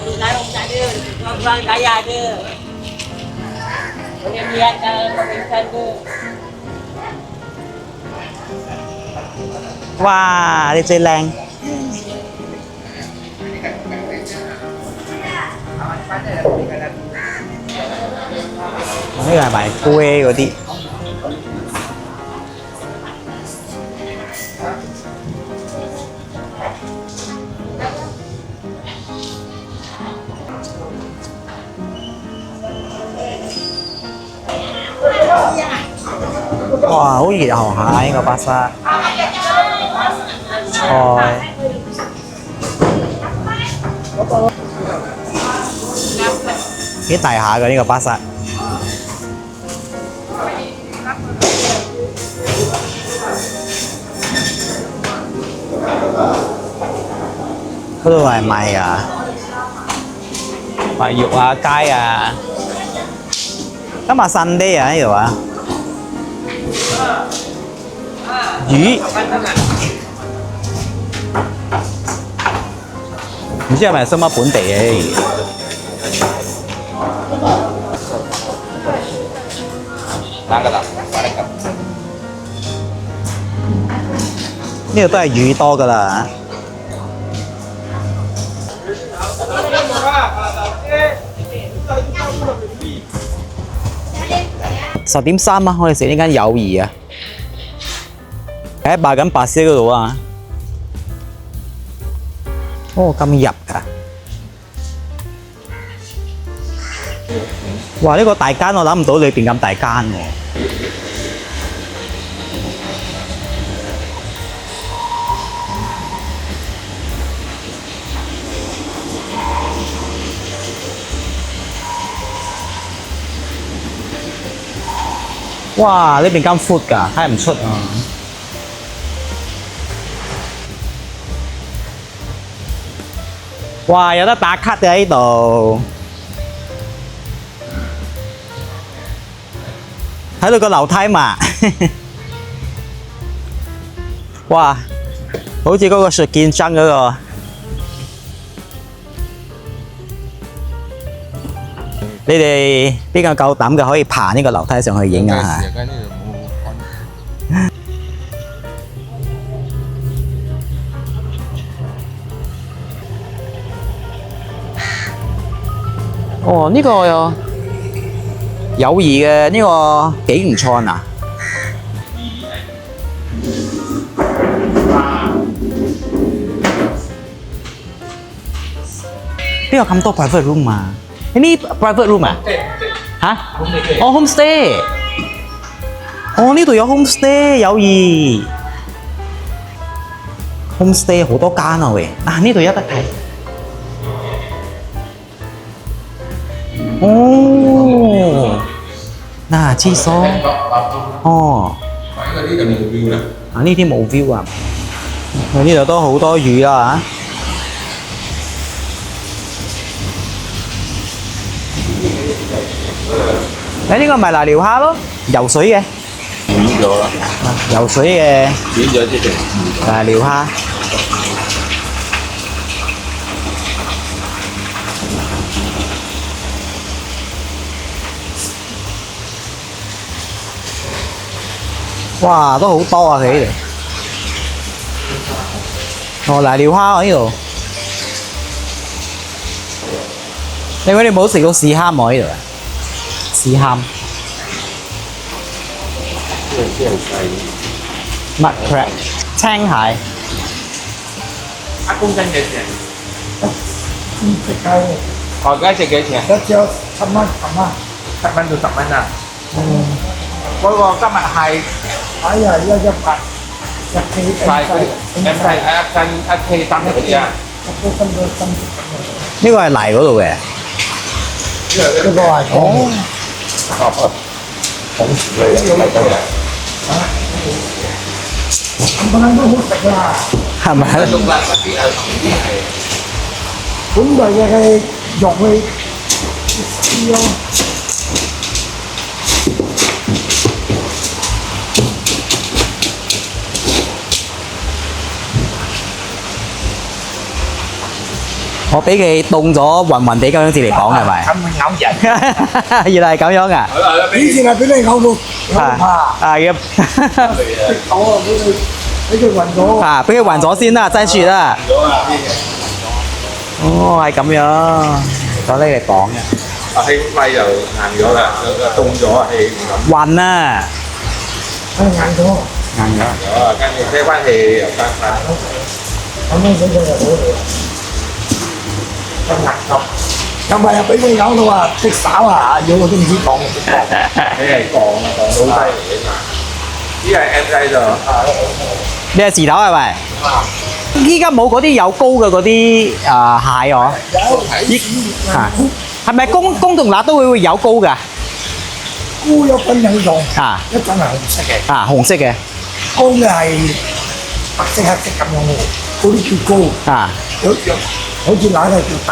Speaker 1: 哇，你最靚。呢個係賣龜嗰啲。哇，好熱鬧下呢個巴沙菜，幾大下嘅呢個巴沙。嗰度係賣肉啊、雞啊。今日Sunday啊，呢度啊。魚，唔知係咪什麼本地嘅？呢度都係魚多㗎啦。10點3啊，我哋食呢間友誼啊。喺賣緊白絲嗰度啊！哦，咁入㗎！哇！呢個大間我諗唔到裏邊咁大間喎。哇！呢邊咁闊㗎，睇唔出啊！哇！有得打卡嘅喺度，睇到個樓梯嘛？哇！好似嗰個雪見真嗰個。你哋邊個夠膽嘅可以爬呢個樓梯上去影啊？哦，呢、個友誼嘅呢個幾唔錯啊！邊有咁多 private room 啊？呢 private room 啊？嚇？哦 homestay。哦，呢度有 homestay 友誼。homestay 好多間啊喂！啊呢度有得睇。哦，嗱，廁所。哦。
Speaker 2: 呢個冇 view 啦。
Speaker 1: 啊呢啲冇 view 啊。呢度都好多魚啦嚇。誒呢個咪瀨尿蝦咯，游水嘅。
Speaker 2: 剪咗啦，
Speaker 1: 游水嘅
Speaker 2: 剪咗即係
Speaker 1: 瀨尿蝦。哇，都好多啊！佢呢度。哦，瀨尿蝦啊呢度。你冇食過試蝦冇呢度啊？試蝦。mud crab 青蟹。
Speaker 2: 一公斤幾錢？
Speaker 5: 隻雞，
Speaker 2: 哦，雞隻幾錢？
Speaker 5: 一隻7蚊10蚊。
Speaker 2: 7蚊到10蚊啊！嗰個今日係
Speaker 5: 哎呀，100
Speaker 2: 快嗰啲 M 細一 K 3嗰啲啊！
Speaker 1: 呢個係嚟嗰度嘅。
Speaker 5: 呢個係講冚唪唥都好食啊！
Speaker 1: 係咪？
Speaker 5: 本來嘅肉去燒咯。
Speaker 1: 我俾佢凍咗暈暈地咁樣至嚟講係咪？
Speaker 5: 咁咪咬人。
Speaker 1: 原來係咁樣㗎。
Speaker 5: 以前係俾你咬到怕，
Speaker 1: 係嘅。
Speaker 5: 咬啊俾佢暈咗。
Speaker 1: 啊，俾佢暈咗先啦，擠住啦。哦，係咁樣。攞呢嚟講嘅。
Speaker 2: 啊，氣肺就硬咗啦，凍咗氣唔敢。
Speaker 1: 暈啊！
Speaker 5: 硬咗，
Speaker 1: 硬咗。
Speaker 2: 咗，跟住車翻氣又翻翻。
Speaker 5: 咁樣整佢就好嚟。硬咁，又咪又俾你咬到啊！隻手啊，要我都唔知講。
Speaker 2: 你係降啊，降到好低嚟啊嘛！呢係 M 雞就
Speaker 1: 你係時頭係咪？依家冇嗰啲有膏嘅嗰啲蟹哦。係咪公同乸都會有膏㗎？
Speaker 5: 菇有分兩種，
Speaker 1: 啊
Speaker 5: 一種係紅色嘅，
Speaker 1: 啊，紅色嘅。
Speaker 5: 公嘅係白色黑色咁樣嘅，嗰啲叫膏。
Speaker 1: 啊。
Speaker 5: 好似乸嘅叫蛋。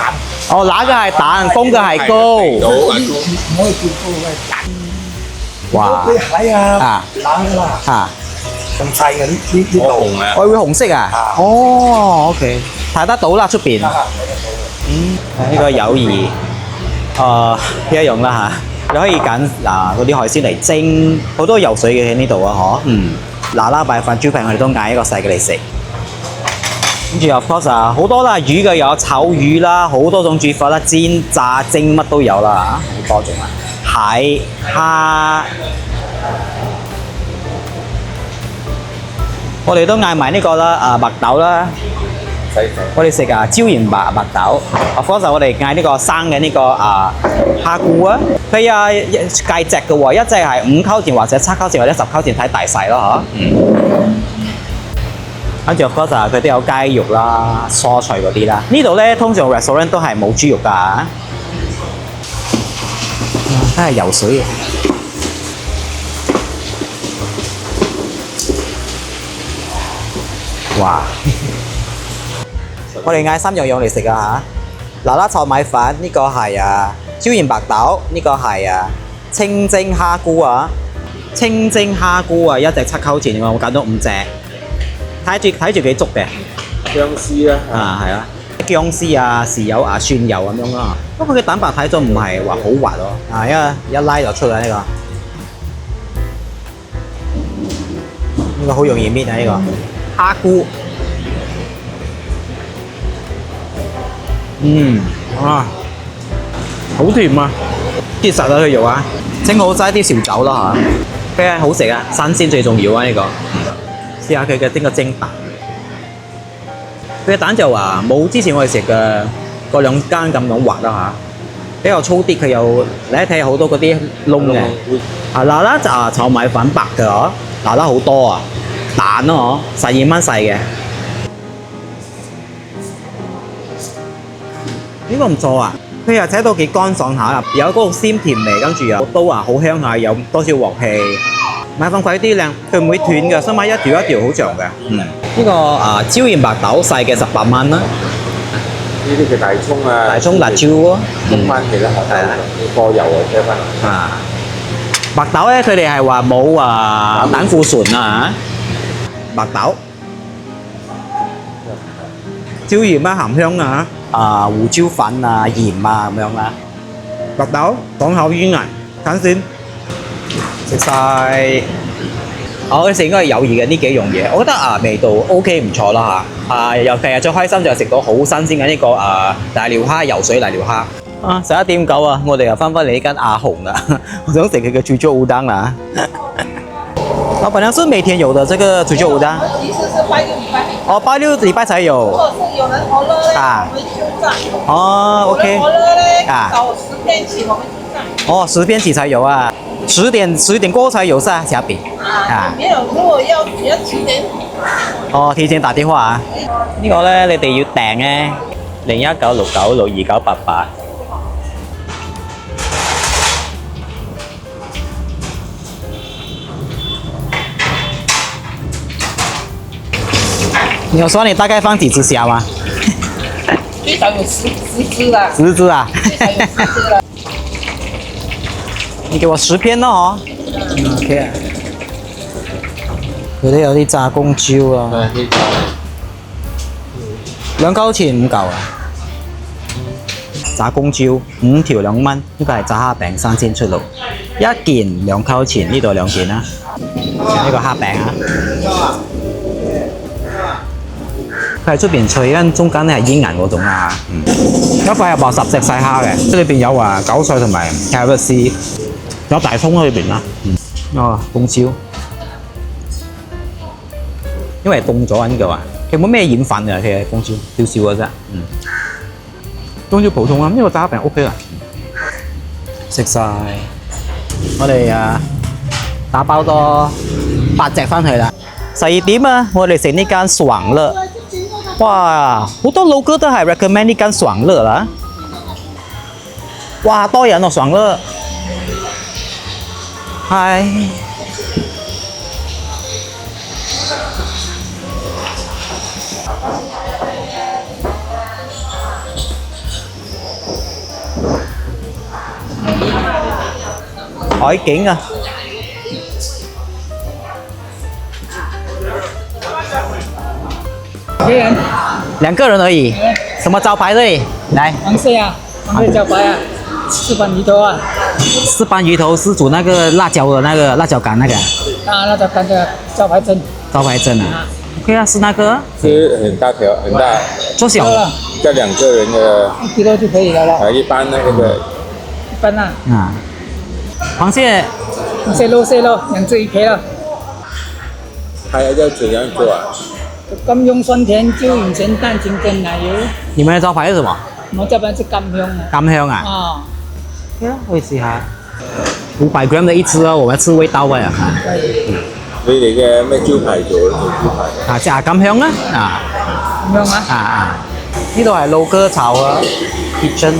Speaker 1: 哦，乸嘅係蛋，公嘅係膏。
Speaker 5: 唔可以叫膏嘅蛋。
Speaker 1: 哇！
Speaker 5: 啲蟹啊，乸㗎啦，
Speaker 1: 啊，
Speaker 5: 咁細嘅呢度。
Speaker 2: 紅啊！
Speaker 1: 我會紅色啊。哦，OK，睇得到啦出邊。呢個友誼，一樣啦嚇。你可以揀嗰啲海鮮嚟蒸，好多游水嘅喺呢度啊，嗬。嗱啦白飯豬皮我哋都嗌一個細嘅嚟食。跟住 of course 啊，好多啦，魚嘅有炒魚啦，好多種煮法啦，煎、炸、蒸乜都有啦，好多種啊。蟹、蝦，我哋都嗌埋呢個啦，麥豆啦。我哋食椒鹽麥豆。of course 我哋嗌呢個生嘅呢個蝦菇啊，佢計隻嘅喎，一隻係5溝錢或者7溝錢或者10溝錢睇大細咯，跟住 of course 佢都有雞肉啦、蔬菜嗰啲啦。呢度咧通常 restaurant 都係冇豬肉㗎。真係游水嘅。哇！我哋嗌3樣嘢嚟食啊嚇！嗱啦炒米飯，呢個係椒鹽白豆，呢個係清蒸蝦菇啊！清蒸蝦菇啊，一隻7溝錢，我揀咗5隻。睇住幾足嘅，
Speaker 2: 薑絲啦，
Speaker 1: 係啊，薑絲啊、豉油啊、蒜油咁樣咯。不過佢蛋白睇咗唔係話好滑咯，一拉就出啦呢個。呢個好容易搣啊呢個蝦菇。好甜啊，結實啊佢肉啊，整好晒啲小酒啦嚇，佢係好食啊，新鮮最重要啊呢個。試下佢嘅呢個蒸蛋，佢嘅蛋就話冇之前我哋食嘅嗰兩間咁滑啦嚇，比較粗啲，佢有你一睇好多嗰啲窿嘅。啊嗱啦就炒米粉白嘅嗬，嗱啦好多啊，蛋咯嗬，12蚊細嘅。呢個唔錯啊！佢又睇到幾乾爽下，有嗰個鮮甜味，跟住又都好香下，有多少鑊氣。買翻貴啲靚，佢唔會斷嘅，所以買一條一條好長嘅。呢個椒鹽白豆細嘅18蚊啦。
Speaker 2: 呢啲嘅大葱啊，
Speaker 1: 大葱辣椒喎，
Speaker 2: 用翻其他學校啲油啊，車翻。
Speaker 1: 啊，白豆咧，佢哋係話冇膽固醇啊白豆。椒鹽啊，鹹香啊，胡椒粉啊、鹽啊咁樣啦。白豆港口煙韌，新鮮，食晒。我哋食應該係友誼嘅呢幾樣嘢，我覺得味道 OK 唔錯啦嚇。尤其係最開心就係食到好新鮮嘅呢個大料蝦，游水大料蝦。11點9啊，我哋又翻返嚟呢間阿紅啦，我想食佢嘅豬腳烏冬啦。老闆娘是每天有的這個豬腳烏冬。
Speaker 4: 其實是拜六禮拜。
Speaker 1: 哦，拜六禮拜才有。
Speaker 4: 如果是有人 order 咧，我們就在。
Speaker 1: 哦，OK。
Speaker 4: 有人 order 咧，
Speaker 1: 啊
Speaker 4: 早10點起我們就在。
Speaker 1: 哦，10點起才有啊，10點過後才有是啊，蝦餅。
Speaker 4: 沒有，如果要提前。
Speaker 1: 哦，提前打電話啊。呢個咧，你哋要訂咧，0196962988。你有說你大概放幾隻蝦嗎？
Speaker 4: 最少有10隻啦。
Speaker 1: 10隻啊？
Speaker 4: 最少有10隻啦。
Speaker 1: 你給我10片咯嗬。OK。佢都有啲炸公椒啊。2嚿錢5嚿啊。炸公椒5條2蚊，呢個係炸蝦餅新鮮出爐，一件2嚿錢，呢度2件啦。呢個蝦餅啊。佢係出邊脆，因中間咧係煙韌嗰種啊。一塊有10隻細蝦嘅，即係裏邊有韭菜同埋茄肉絲，有大葱喺裏邊啦。公椒，因為凍咗啊呢個啊，佢冇咩鹽分嘅，其實公椒少少嘅啫。公椒普通啊，呢個炸蝦餅 OK 啦。食晒，我哋打包多8隻翻去啦。12點啊，我哋食呢間爽樂。哇，好多老哥都係 recommend 呢間爽樂啦。哇，多人哦，爽樂。係。海景啊！
Speaker 4: 一个人
Speaker 1: 2個人而已。什麼招牌這裡？來，
Speaker 4: 黃色啊，黃色招牌啊，石板魚頭啊。
Speaker 1: 石板魚頭是煮那個辣椒的那個辣椒乾那個。
Speaker 4: 啊，那就跟着招牌蒸。
Speaker 1: 招牌蒸啊？OK 啊，是那個。
Speaker 2: 是很大條，很大。
Speaker 1: 做小。
Speaker 2: 要2個人的。
Speaker 4: 1 kg就可以了啦。
Speaker 2: 一般那個。
Speaker 4: 一般啊。
Speaker 1: 螃蟹。
Speaker 4: 螃蟹肉，2隻1 kg。
Speaker 2: 還要怎樣做啊？
Speaker 4: 甘香酸甜椒鹽鹹蛋清蒸奶油。
Speaker 1: 你們的招牌是什麼？
Speaker 4: 我這邊是甘香啊。
Speaker 1: 甘香啊？
Speaker 4: 啊。
Speaker 1: 對啊，我試下。500 gram 的一隻哦，我們吃味道嘅。
Speaker 2: 你哋嘅咩招牌做招牌？
Speaker 1: 加甘香啊！
Speaker 4: 甘香啊！
Speaker 1: 呢度係老哥炒啊 ，kitchen。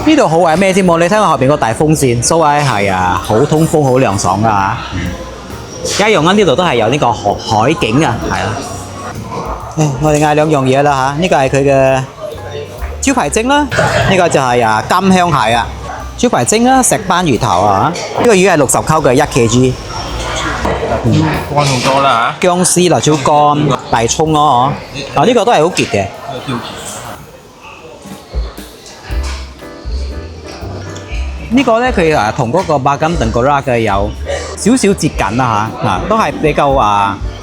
Speaker 1: 呢度好係咩添？你睇我後邊個大風扇，所謂係好通風、好涼爽噶。一樣啊，呢度都係有呢個海景啊，係啊。我哋嗌2樣嘢啦嚇，呢個係佢嘅招牌蒸啦，呢個就係甘香蟹啊，招牌蒸啦，石斑魚頭啊，呢個魚係60溝嘅1 kg。
Speaker 2: 乾好多啦嚇。
Speaker 1: 薑絲、辣椒乾、大葱咯嗬。呢個都係好傑嘅。呢個咧佢同嗰個巴金頓格拉嘅有少少接近啦嚇，都係比較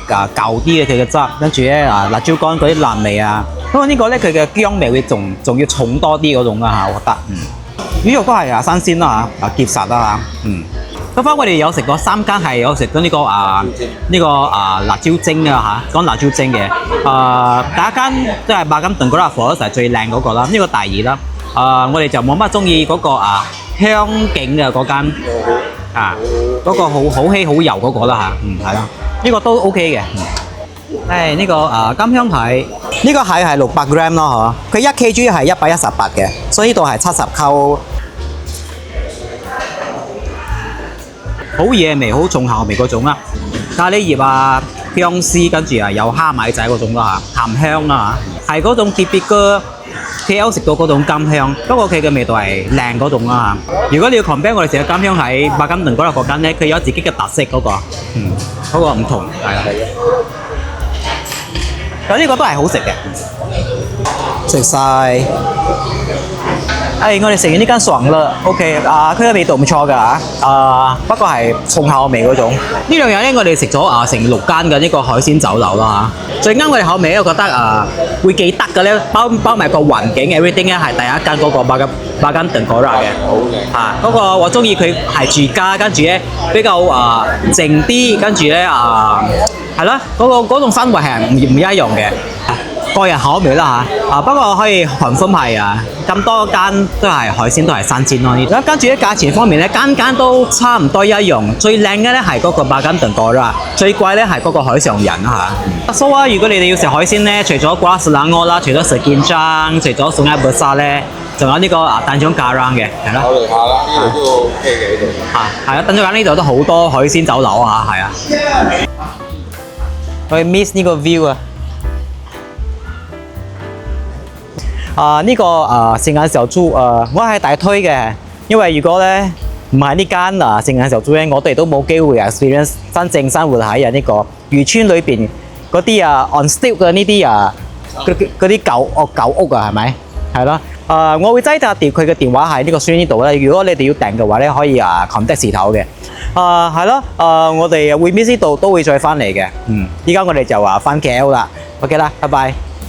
Speaker 1: 舊啲嘅佢嘅汁，跟住咧辣椒乾嗰啲辣味啊。不過呢個咧佢嘅薑味會仲要重多啲嗰種啦嚇，我覺得。魚肉都係新鮮啦嚇，結實啦嚇。咁翻我哋有食過3間係有食到呢個辣椒蒸啊嚇，講辣椒蒸嘅。第一間都係巴金頓嗰粒火嗰時係最靚嗰個啦，呢個第二啦。我哋就冇乜中意嗰個香景嘅嗰間嗰個好稀好油嗰個啦嚇，係啦，呢個都 OK 嘅。呢個金香蟹，呢個蟹係600 gram 咯嗬，佢1 kg 係118嘅，所以呢度係70溝。好野味，好重口味嗰種啦，咖喱葉啊、薑絲，跟住有蝦米仔嗰種啦嚇，鹹香啦嚇，係嗰種特別嘅 KL 食到嗰種金香，不過佢嘅味道係靚嗰種啦嚇。如果你要 compare 我哋食嘅金香喺巴金頓嗰度嗰間咧，佢有自己嘅特色嗰個，嗰個唔同係啦。咁呢個都係好食嘅，食晒。我哋食完呢間爽樂 ，OK， 佢嘅味道唔錯㗎不過係重口味嗰種。呢兩日咧，我哋食咗成6間嘅呢個海鮮酒樓啦嚇。最啱我哋口味咧，我覺得會記得嘅咧，包埋個環境 everything 咧係第一間嗰個巴金頓果拉嘅。嗰個我中意佢係住家，跟住咧比較靜啲，跟住咧係啦，嗰種氛圍係唔一樣嘅。個人口味啦嚇，不過可以confirm係咁多間都係海鮮都係新鮮咯。咁跟住咧價錢方面咧，間都差唔多一樣。最靚嘅咧係嗰個巴金頓果啦，最貴咧係嗰個海上人嚇。所以如果你哋要食海鮮咧，除咗瓜拉斯冷鵝啦，除咗食建章，除咗送一布沙咧，仲有呢個丹江加朗嘅，係啦。
Speaker 2: 考慮下啦，呢度都 OK 嘅呢度。
Speaker 1: 係啊，丹江加朗呢度都好多海鮮酒樓係啊。我 miss 呢個 view 呢個聖眼小豬我係大推嘅，因為如果咧唔係呢間聖眼小豬咧，我哋都冇機會experience 真正生活喺呢個漁村裏邊嗰啲on stilts 嘅呢啲嗰啲舊屋係咪？係咯，我會擠佢嘅電話喺呢個書呢度咧。如果你哋要訂嘅話咧，可以contact 事頭嘅。係咯，我哋會 miss 到都會再翻嚟嘅。依家我哋就翻 KL 啦。OK 啦，拜拜。